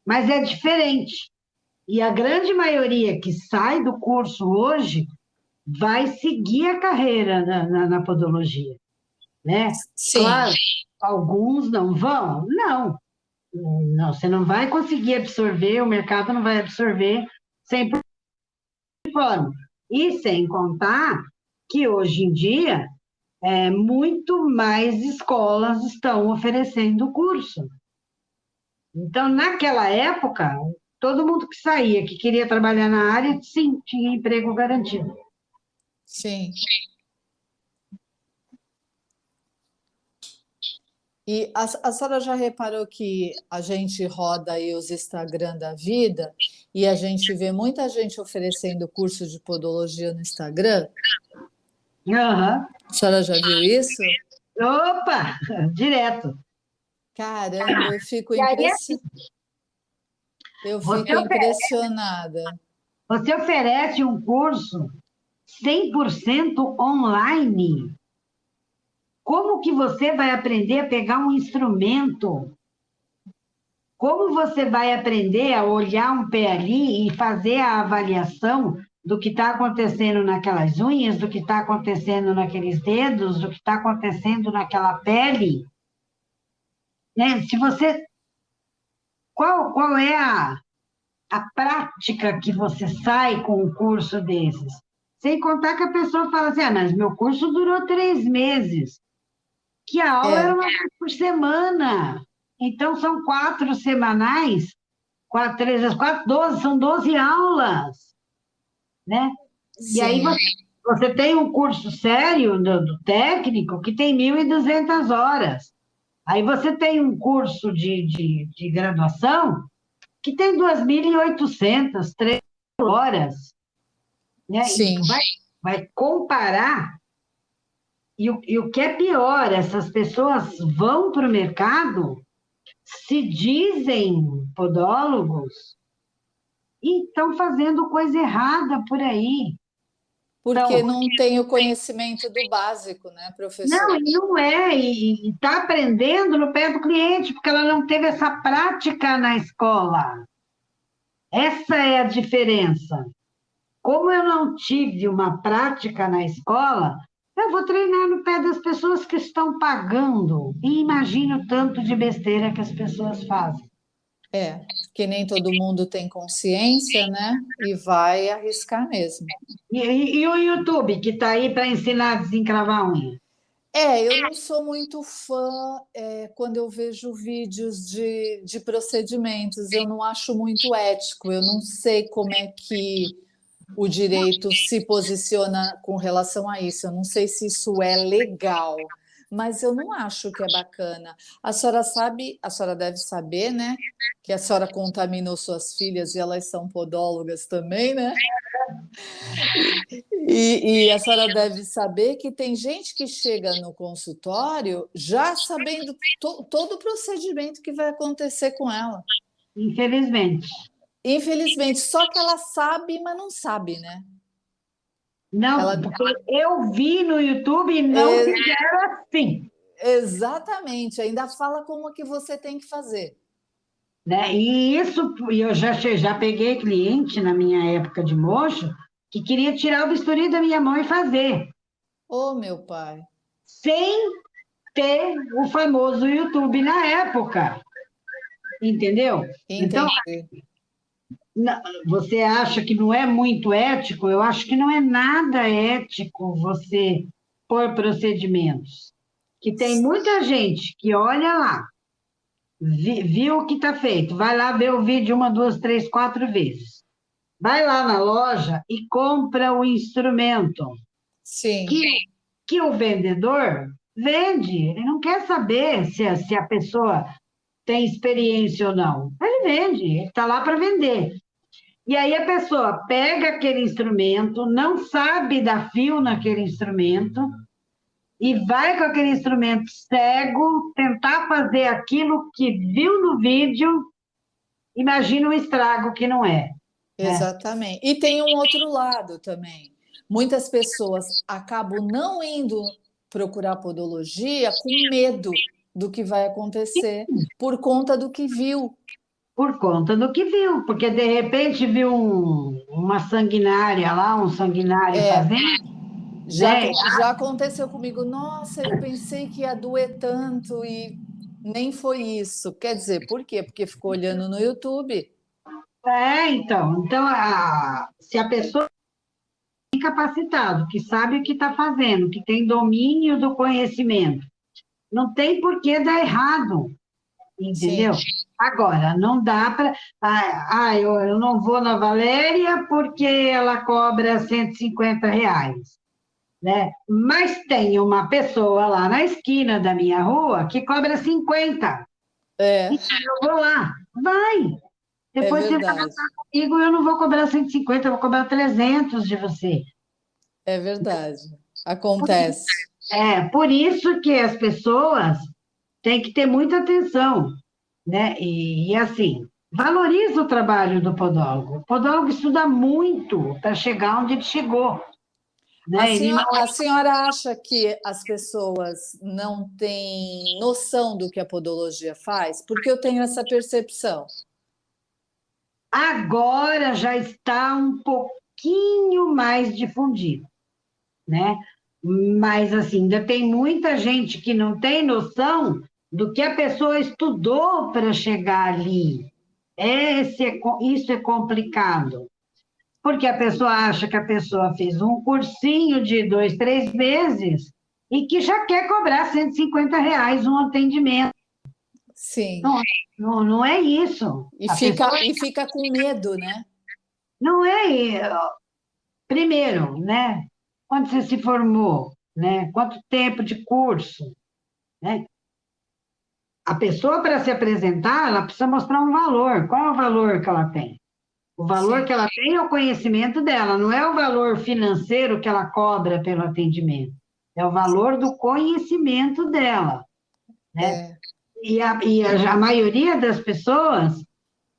Mas é diferente. E a grande maioria que sai do curso hoje vai seguir a carreira na podologia, né? sim, Claro, alguns não vão? Não, não, você não vai conseguir absorver, o mercado não vai absorver 100% de forma. E sem contar que hoje em dia muito mais escolas estão oferecendo o curso. Então, naquela época, todo mundo que saía, que queria trabalhar na área, sim, tinha emprego garantido. sim. E a senhora já reparou que a gente roda aí os Instagram da vida e a gente vê muita gente oferecendo curso de podologia no Instagram? Aham. A senhora já viu isso? Opa, direto. Caramba, E aí, assim, eu você fico impressionada. você oferece um curso 100% online. Como que você vai aprender a pegar um instrumento? Como você vai aprender a olhar um pé ali e fazer a avaliação do que está acontecendo naquelas unhas, do que está acontecendo naqueles dedos, do que está acontecendo naquela pele? Né? Se você, qual é a prática que você sai com um curso desses? Sem contar que a pessoa fala assim, mas meu curso durou 3 meses, que a aula era É, uma vez por semana. Então, são 4 semanais, 4, 3 vezes 4, 12, são 12 aulas, né? E aí sim, você tem um curso sério do técnico que tem 1.200 horas. Aí você tem um curso de graduação que tem 2.800, 3 horas, né? E sim. vai comparar, e o que é pior, essas pessoas vão para o mercado, se dizem podólogos, e estão fazendo coisa errada por aí. Porque Então, não tem o conhecimento do básico, né, não, professora? e não é, e está aprendendo no pé do cliente, porque ela não teve essa prática na escola. Essa é a diferença. Como eu não tive uma prática na escola, eu vou treinar no pé das pessoas que estão pagando. E imagine o tanto de besteira que as pessoas fazem. É, que nem todo mundo tem consciência, né? E vai arriscar mesmo. E o YouTube, que está aí para ensinar a desencravar a unha? É, eu não sou muito fã quando eu vejo vídeos de procedimentos, eu não acho muito ético, eu não sei como é que o direito se posiciona com relação a isso, eu não sei se isso é legal, mas eu não acho que é bacana. A senhora sabe, a senhora deve saber, né? Que a senhora contaminou suas filhas e elas são podólogas também, né? E a senhora deve saber que tem gente que chega no consultório já sabendo todo o procedimento que vai acontecer com ela. Infelizmente. Infelizmente, só que ela sabe, mas não sabe, né? Não, Ela porque eu vi no YouTube e não é, fizeram assim. exatamente, ainda fala como que você tem que fazer. Né? E isso, eu já peguei cliente na minha época de mocho que queria tirar o bisturi da minha mão e fazer, Ô, meu pai, sem ter o famoso YouTube na época, entendeu? Então, entendi. você acha que não é muito ético? Eu acho que não é nada ético você pôr procedimentos. Que tem muita gente que olha lá, viu o que está feito, vai lá ver o vídeo uma, duas, três, quatro vezes. Vai lá na loja e compra o instrumento Sim, que, que o vendedor vende. Ele não quer saber se a pessoa tem experiência ou não. Ele vende, ele está lá para vender. E aí a pessoa pega aquele instrumento, não sabe dar fio naquele instrumento, e vai com aquele instrumento cego tentar fazer aquilo que viu no vídeo, imagina o estrago que não é, né? exatamente. E tem um outro lado também. Muitas pessoas acabam não indo procurar podologia com medo do que vai acontecer por conta do que viu. Por conta do que viu, porque de repente viu uma sanguinária lá, um sanguinário É, fazendo, já, né? já aconteceu comigo. Nossa, eu pensei que ia doer tanto e nem foi isso. Quer dizer, por quê? Porque ficou olhando no YouTube. Então, se a pessoa é capacitado, que sabe o que está fazendo, que tem domínio do conhecimento, não tem por que dar errado, entendeu? Sim, Agora, não dá para. Eu não vou na Valéria porque ela cobra R$ 150, né? Mas tem uma pessoa lá na esquina da minha rua que cobra 50. é, Então, eu vou lá. Vai. é Depois você vai verdade. gastar comigo, eu não vou cobrar 150, eu vou cobrar 300 de você. É verdade. Acontece. Por isso que as pessoas têm que ter muita atenção, né? E assim, valoriza o trabalho do podólogo. O podólogo estuda muito para chegar onde ele chegou, né? Ele não A senhora acha que as pessoas não têm noção do que a podologia faz? Porque eu tenho essa percepção. agora já está um pouquinho mais difundido, né? Mas assim, ainda tem muita gente que não tem noção do que a pessoa estudou para chegar ali. Isso é complicado, porque a pessoa acha que a pessoa fez um cursinho de 2, 3 meses e que já quer cobrar R$ 150 um atendimento. Sim. Não, não é isso. A pessoa E fica com medo, né? não é. Primeiro, né? Quando você se formou, né? Quanto tempo de curso, né? A pessoa, para se apresentar, ela precisa mostrar um valor. Qual é o valor que ela tem? O valor Sim. que ela tem é o conhecimento dela, não é o valor financeiro que ela cobra pelo atendimento. É o valor do conhecimento dela, né? É. A maioria das pessoas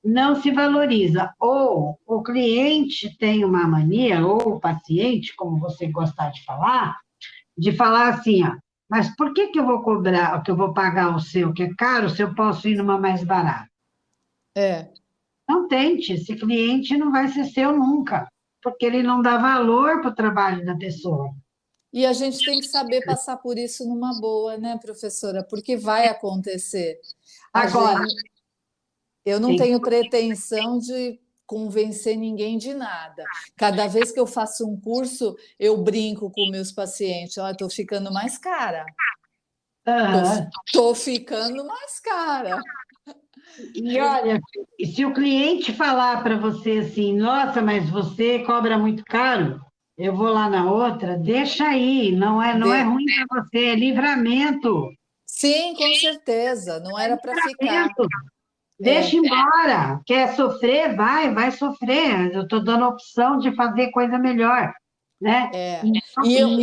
não se valoriza. Ou o cliente tem uma mania, ou o paciente, como você gostar de falar assim, ó, mas por que eu vou cobrar, que eu vou pagar o seu, que é caro, se eu posso ir numa mais barata? É. Não tente, esse cliente não vai ser seu nunca, porque ele não dá valor para o trabalho da pessoa. E a gente tem que saber passar por isso numa boa, né, professora? Porque vai acontecer. A Agora, gente, eu não tem tenho pretensão de convencer ninguém de nada. Cada vez que eu faço um curso, eu brinco com meus pacientes. Olha, estou ficando mais cara. aham. Tô ficando mais cara. E Por- olha, e se o cliente falar para você assim, nossa, mas você cobra muito caro, eu vou lá na outra, deixa aí, não é de- ruim para você, é livramento. Sim, com certeza. Não era para ficar. Livramento. Deixa É. embora. Quer sofrer? Vai sofrer. Eu estou dando a opção de fazer coisa melhor, né? É, Então,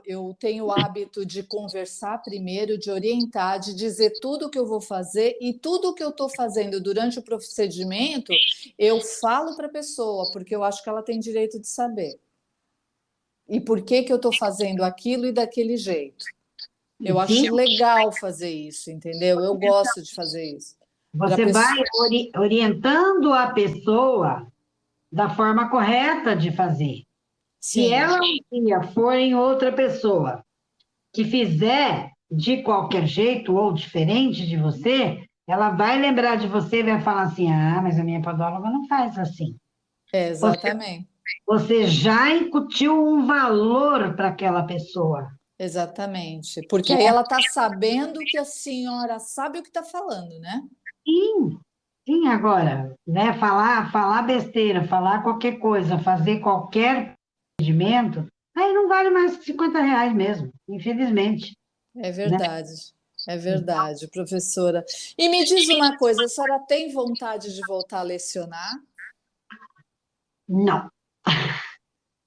eu tenho o hábito de conversar primeiro, de orientar, de dizer tudo o que eu vou fazer e tudo o que eu estou fazendo durante o procedimento, eu falo para a pessoa, porque eu acho que ela tem direito de saber. E por que que eu estou fazendo aquilo e daquele jeito. Eu Sim, acho legal fazer isso, entendeu? Eu gosto de fazer isso. Pra você vai pessoa... orientando a pessoa da forma correta de fazer. Se Sim, ela um dia for em outra pessoa que fizer de qualquer jeito ou diferente de você, ela vai lembrar de você e vai falar assim: ah, mas a minha podóloga não faz assim. Você, exatamente. você já incutiu um valor para aquela pessoa. Exatamente. Porque aí ela está sabendo que a senhora sabe o que está falando, né? Sim, sim, agora, né? Falar besteira, falar qualquer coisa, fazer qualquer procedimento, aí não vale mais que R$ 50 mesmo, infelizmente, É né? verdade. É verdade, professora. E me diz uma coisa, a senhora tem vontade de voltar a lecionar? Não.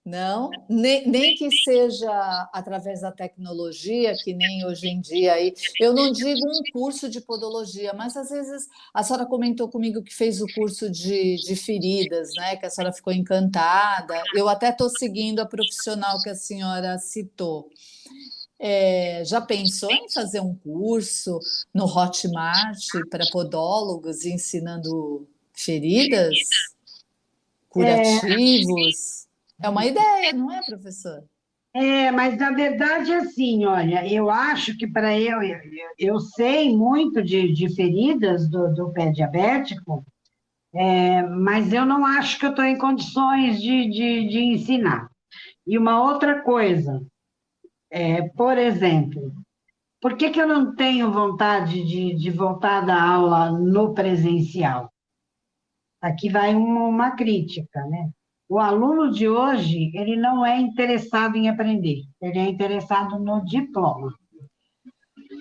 Não, nem que seja através da tecnologia, que nem hoje em dia aí. Eu não digo um curso de podologia, mas às vezes a senhora comentou comigo que fez o curso de feridas, né? Que a senhora ficou encantada. Eu até estou seguindo a profissional que a senhora citou. Já pensou em fazer um curso no Hotmart para podólogos ensinando feridas, curativos? É uma ideia, não é, professor? Mas na verdade, assim, olha, eu acho que para eu sei muito de feridas do pé diabético, mas eu não acho que eu estou em condições de ensinar. E uma outra coisa, por exemplo, por que que eu não tenho vontade de voltar a dar aula no presencial? Aqui vai uma crítica, né? O aluno de hoje, ele não é interessado em aprender, ele é interessado no diploma.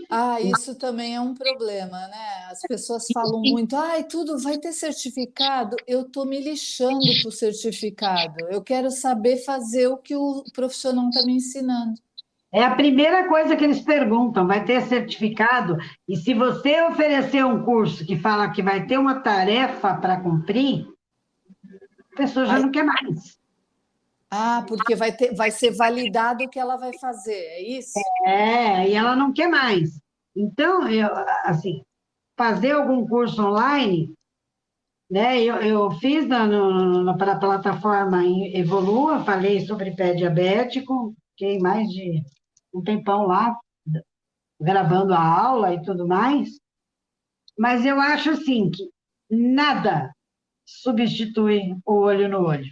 Ah, isso também é um problema, né? As pessoas falam muito, ai, tudo vai ter certificado. Eu estou me lixando para o certificado. Eu quero saber fazer o que o profissional está me ensinando. É a primeira coisa que eles perguntam, vai ter certificado? E se você oferecer um curso que fala que vai ter uma tarefa para cumprir, a pessoa já Ai, não quer mais. porque vai ser validado o que ela vai fazer, é isso? E ela não quer mais. Então, assim, fazer algum curso online, né? Eu fiz para a plataforma Evolua, falei sobre pé diabético, fiquei mais de um tempão lá, gravando a aula e tudo mais, mas eu acho assim que nada substitui o olho no olho.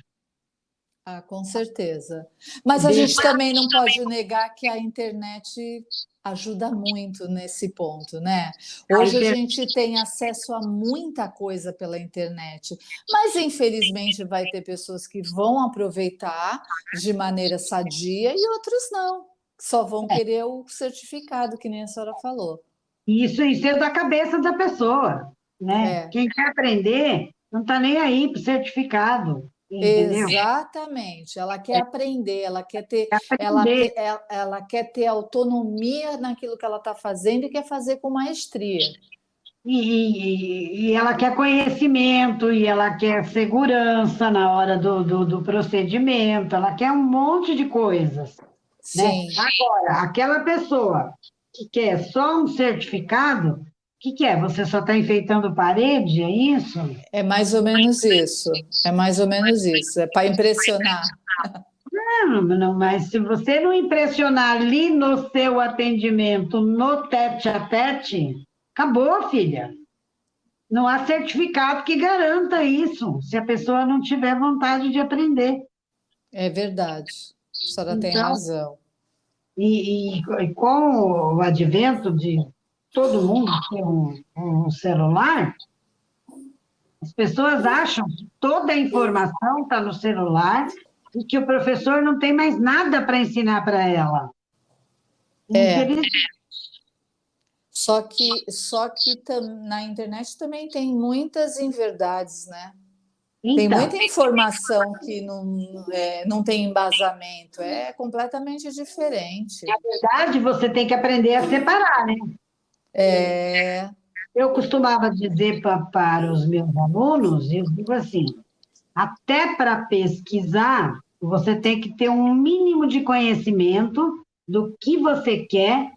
Ah, com certeza. Mas a De- gente também não pode negar que a internet ajuda muito nesse ponto, né? a Hoje a inter- gente tem acesso a muita coisa pela internet, mas infelizmente vai ter pessoas que vão aproveitar de maneira sadia e outros não, só vão querer o certificado, que nem a senhora falou. Isso é da cabeça da pessoa, né? É. Quem quer aprender não está nem aí para o certificado, entendeu? Exatamente, ela quer aprender, Quer aprender. ela quer ter autonomia naquilo que ela está fazendo e quer fazer com maestria. E ela quer conhecimento, e ela quer segurança na hora do procedimento, ela quer um monte de coisas, né? Sim, Agora, aquela pessoa que quer só um certificado, o que que é? Você só está enfeitando parede, é isso? é mais ou menos isso. É mais ou menos isso. É para impressionar. Não, não, mas se você não impressionar ali no seu atendimento, no tete a tete, acabou, filha. Não há certificado que garanta isso, se a pessoa não tiver vontade de aprender. É verdade. A senhora tem Então, razão. e com o advento de todo mundo ter um celular, as pessoas acham que toda a informação está no celular e que o professor não tem mais nada para ensinar para ela. É, Infelizmente. na internet também tem muitas inverdades, né? Tem Então, muita informação que não tem embasamento, é completamente diferente. na verdade, você tem que aprender a separar, né? É, Eu costumava dizer para os meus alunos, eu digo assim, até para pesquisar, você tem que ter um mínimo de conhecimento do que você quer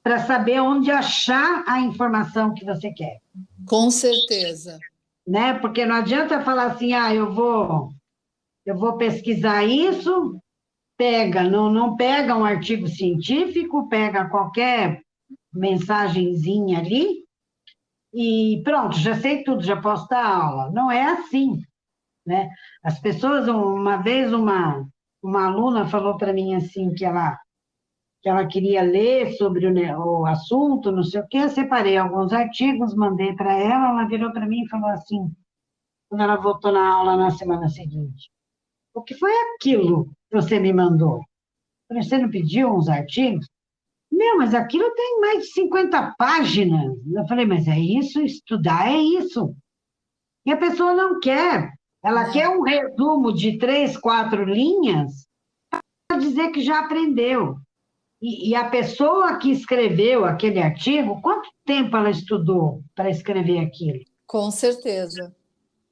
para saber onde achar a informação que você quer, Com certeza. né? Porque não adianta falar assim, eu vou pesquisar isso, pega, não pega um artigo científico, pega qualquer mensagenzinha ali e pronto, já sei tudo, já posso dar aula. Não é assim, né? As pessoas, uma vez uma aluna falou para mim assim que ela queria ler sobre o assunto, não sei o quê, eu separei alguns artigos, mandei para ela virou para mim e falou assim, quando ela voltou na aula na semana seguinte, o que foi aquilo que você me mandou? Eu falei, você não pediu uns artigos? Meu, mas aquilo tem mais de 50 páginas. Eu falei, mas é isso, estudar é isso. E a pessoa não quer. Ela quer Não. um resumo de 3, 4 linhas para dizer que já aprendeu. E a pessoa que escreveu aquele artigo, quanto tempo ela estudou para escrever aquilo? Com certeza.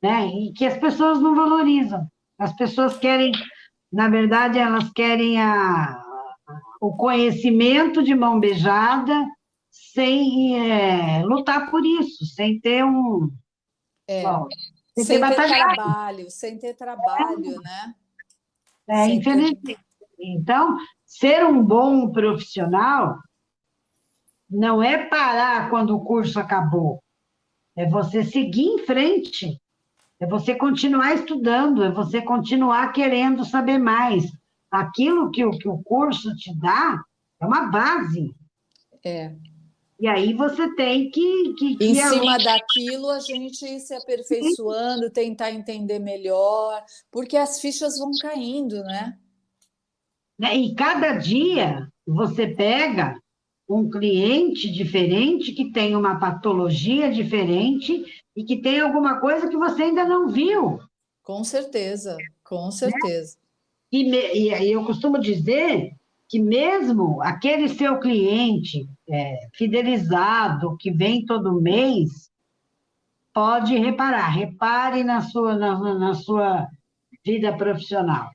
Né? E que as pessoas não valorizam. As pessoas querem, na verdade, elas querem o conhecimento de mão beijada sem lutar por isso, sem ter É. bom, sem ter Sem ter batalhado, trabalho, sem ter trabalho, né? Sem ter. infelizmente. Então, ser um bom profissional não é parar quando o curso acabou, é você seguir em frente, é você continuar estudando, é você continuar querendo saber mais. Aquilo que o curso te dá é uma base. É. E aí você tem Em que cima daquilo, a gente ir se aperfeiçoando, tentar entender melhor, porque as fichas vão caindo, né? né? E cada dia você pega um cliente diferente que tem uma patologia diferente e que tem alguma coisa que você ainda não viu. Com certeza, com certeza. E aí eu costumo dizer que mesmo aquele seu cliente fidelizado, que vem todo mês, pode reparar, repare na sua vida profissional.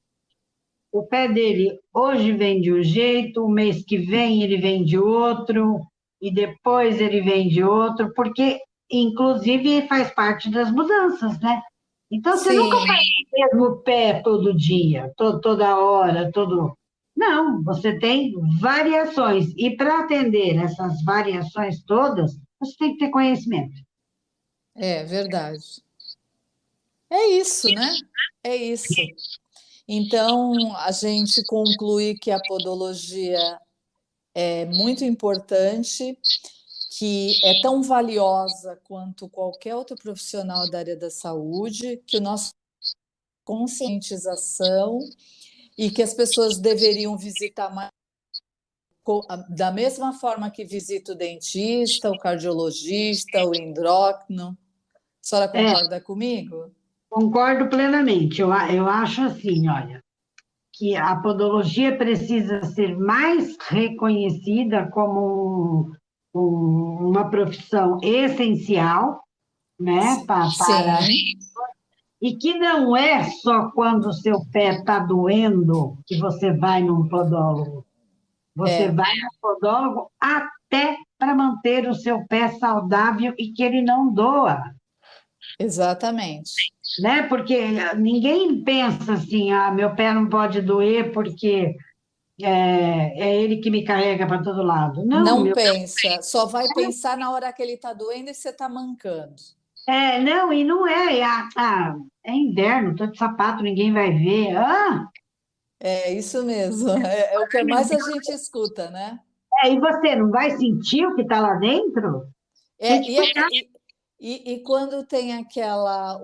O pé dele hoje vem de um jeito, o mês que vem ele vem de outro, e depois ele vem de outro, porque, inclusive, faz parte das mudanças, né? Então, você nunca Sim, faz o mesmo pé todo dia, toda hora, todo. Não, você tem variações. E para atender essas variações todas, você tem que ter conhecimento. é verdade. É isso, né? É isso. Então, a gente conclui que a podologia é muito importante, que é tão valiosa quanto qualquer outro profissional da área da saúde, que o nosso conscientização e que as pessoas deveriam visitar mais da mesma forma que visita o dentista, o cardiologista, o endócrino. A senhora É, concorda comigo? concordo plenamente. Eu acho assim, olha, que a podologia precisa ser mais reconhecida como uma profissão essencial, né, Sim, e que não é só quando o seu pé está doendo que você vai num podólogo. Você é, vai no podólogo até para manter o seu pé saudável e que ele não doa, exatamente. né? Porque ninguém pensa assim, meu pé não pode doer porque é ele que me carrega para todo lado. Não, Não meu. pensa, só vai pensar na hora que ele está doendo e você está mancando. Não, e não é inverno, estou de sapato, ninguém vai ver. É isso mesmo, é o que mais a gente escuta, né? E você não vai sentir o que está lá dentro? Tem É, que cuidar. e quando tem aquela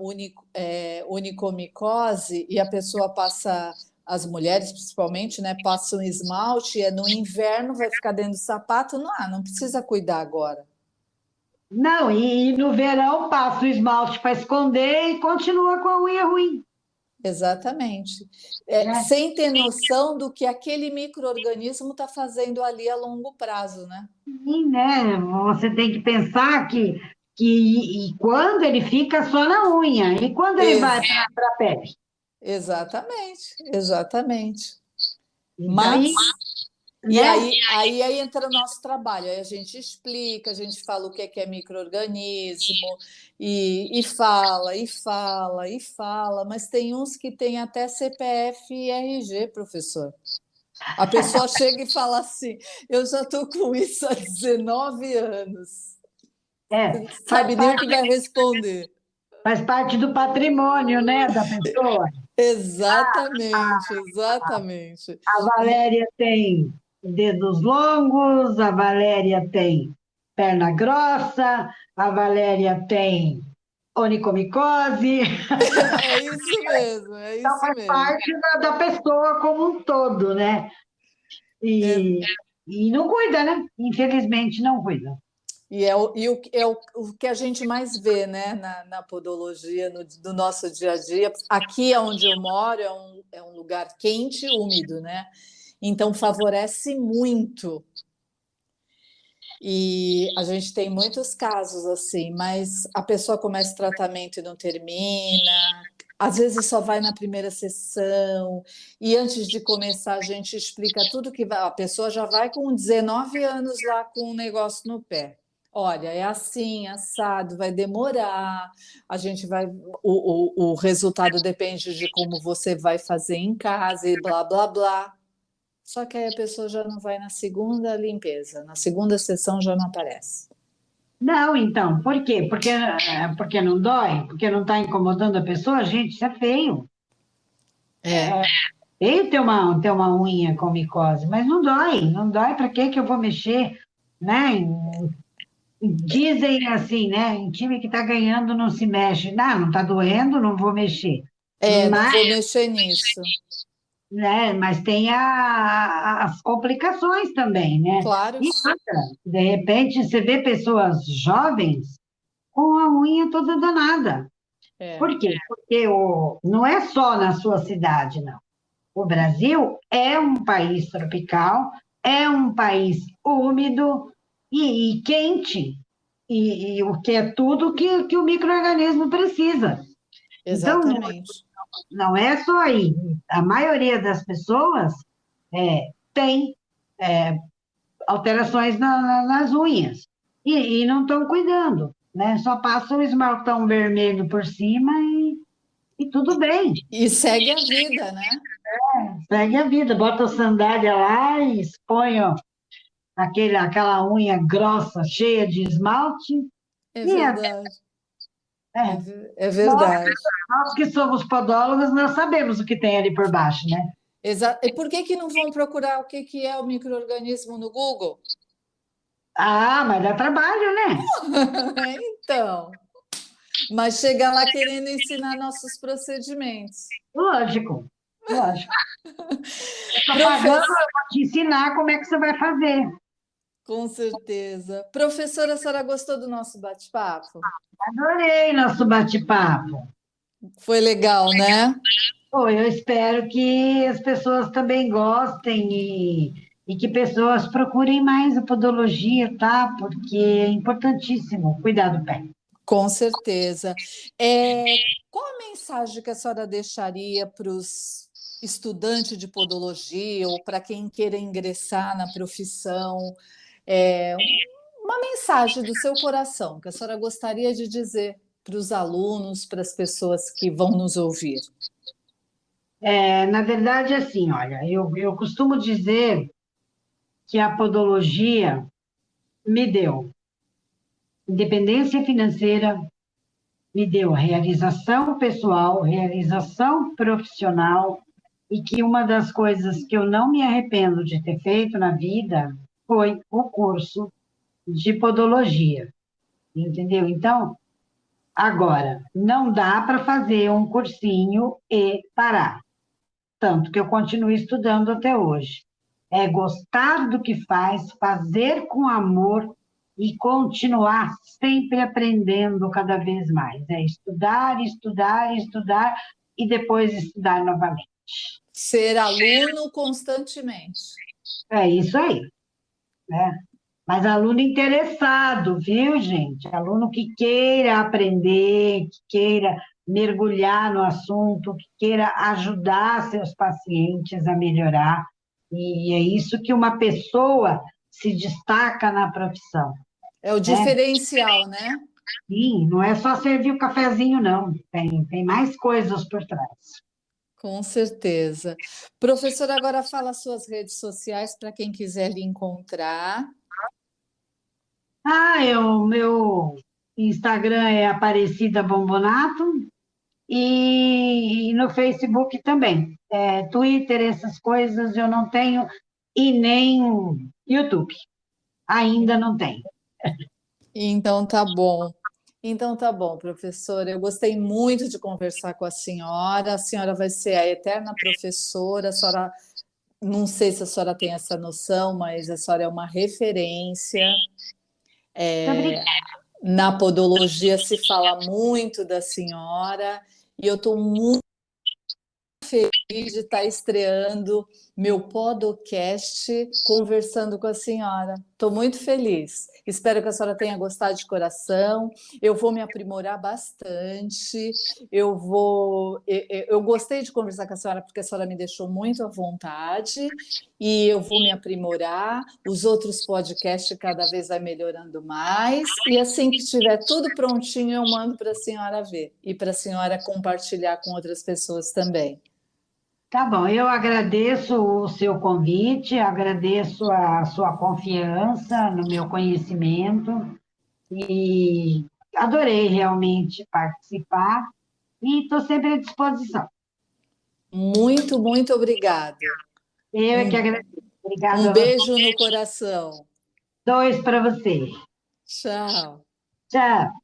unicomicose e a pessoa passa, as mulheres principalmente, né, passam esmalte, no inverno vai ficar dentro do sapato, não precisa cuidar agora. Não, e no verão passa o esmalte para esconder e continua com a unha ruim, Exatamente. né? Sem ter noção do que aquele micro-organismo está fazendo ali a longo prazo, né? E, né, você tem que pensar que quando ele fica só na unha, e quando ele vai Ex- para a pele? exatamente, exatamente. Então, Mas, e E né? aí entra o nosso trabalho, aí a gente explica, a gente fala o que é micro-organismo, e fala, e fala, e fala, mas tem uns que tem até CPF e RG, professor. A pessoa chega e fala assim: eu já estou com isso há 19 anos. Você É, não sabe nem o que vai responder. faz parte do patrimônio, né, da pessoa. Exatamente, exatamente. A Valéria tem dedos longos, a Valéria tem perna grossa, a Valéria tem onicomicose. É isso mesmo, é Então, isso faz mesmo. parte da pessoa como um todo, né? É, E não cuida, né? Infelizmente, não cuida. o que a gente mais vê, né, na podologia, no nosso dia a dia. Aqui onde eu moro é um lugar quente e úmido, né? Então favorece muito. E a gente tem muitos casos assim, mas a pessoa começa o tratamento e não termina, às vezes só vai na primeira sessão, e antes de começar a gente explica tudo que vai. A pessoa já vai com 19 anos lá com um negócio no pé. Olha, é assim, assado, vai demorar, a gente vai. O resultado depende de como você vai fazer em casa e blá blá blá. Só que aí a pessoa já não vai na segunda limpeza, na segunda sessão já não aparece. Não, então, por quê? Porque não dói? Porque não está incomodando a pessoa? Gente, isso é feio. É, Feio ter uma unha com micose, mas não dói. Não dói, para que eu vou mexer, né? Dizem assim, né? Em time que está ganhando não se mexe. Não está doendo, não vou mexer. não Mas, vou mexer nisso. né, mas tem as complicações também, né? Claro E que outra, de repente você vê pessoas jovens com a unha toda danada. é. Por quê? Porque não é só na sua cidade, não. O Brasil é um país tropical, é um país úmido e quente, e o que é tudo que o micro-organismo precisa. Então, não, Exatamente. não é só aí. A maioria das pessoas tem alterações nas unhas e não estão cuidando, né? Só passa o esmaltão vermelho por cima e tudo bem. E segue a vida, né? Segue a vida, bota a sandália lá e expõe ó, aquela unha grossa, cheia de esmalte, É e verdade. é, É nós, verdade. nós que somos podólogos, nós sabemos o que tem ali por baixo, né? E por que não vão procurar o que é o micro-organismo no Google? Ah, mas dá trabalho, né? Então, mas chega lá querendo ensinar nossos procedimentos. Lógico, lógico. Estou pagando, Professor, eu vou te ensinar como é que você vai fazer. com certeza. Professora, a senhora gostou do nosso bate-papo? Adorei nosso bate-papo. Foi legal, né? Pô, eu espero que as pessoas também gostem e que pessoas procurem mais a podologia, tá? Porque é importantíssimo cuidar do pé. Com certeza. Qual a mensagem que a senhora deixaria para os estudantes de podologia ou para quem queira ingressar na profissão? É, uma mensagem do seu coração que a senhora gostaria de dizer para os alunos, para as pessoas que vão nos ouvir. Na verdade, assim, olha, eu costumo dizer que a podologia me deu independência financeira, me deu realização pessoal, realização profissional, e que uma das coisas que eu não me arrependo de ter feito na vida foi o curso de podologia, entendeu? Então, agora, não dá para fazer um cursinho e parar, tanto que eu continuo estudando até hoje. É gostar do que faz, fazer com amor e continuar sempre aprendendo cada vez mais. É estudar, estudar, estudar e depois estudar novamente. Ser aluno constantemente. É isso aí, né? Mas aluno interessado, viu, gente? Aluno que queira aprender, que queira mergulhar no assunto, que queira ajudar seus pacientes a melhorar. E é isso que uma pessoa se destaca na profissão, É o né? diferencial, né? Sim, não é só servir o cafezinho, não. Tem mais coisas por trás. Com certeza. Professora, agora fala suas redes sociais para quem quiser lhe encontrar. Meu Instagram é Aparecida Bombonato e no Facebook também. Twitter, essas coisas eu não tenho, e nem YouTube. Ainda não tenho. Então tá bom. Então tá bom, professora. Eu gostei muito de conversar com a senhora. A senhora vai ser a eterna professora. A senhora, não sei se a senhora tem essa noção, mas a senhora é uma referência. Muito obrigada. Na podologia se fala muito da senhora e eu estou muito feliz de estar estreando meu podcast conversando com a senhora. Estou muito feliz. Espero que a senhora tenha gostado de coração. Eu vou me aprimorar bastante. Eu gostei de conversar com a senhora porque a senhora me deixou muito à vontade e eu vou me aprimorar. Os outros podcasts cada vez vai melhorando mais e assim que tiver tudo prontinho eu mando para a senhora ver e para a senhora compartilhar com outras pessoas também. Tá bom, eu agradeço o seu convite, agradeço a sua confiança no meu conhecimento e adorei realmente participar e estou sempre à disposição. Muito, muito obrigada. Eu é que Um, agradeço. Obrigada um a você. beijo no coração. Dois para você. Tchau. Tchau.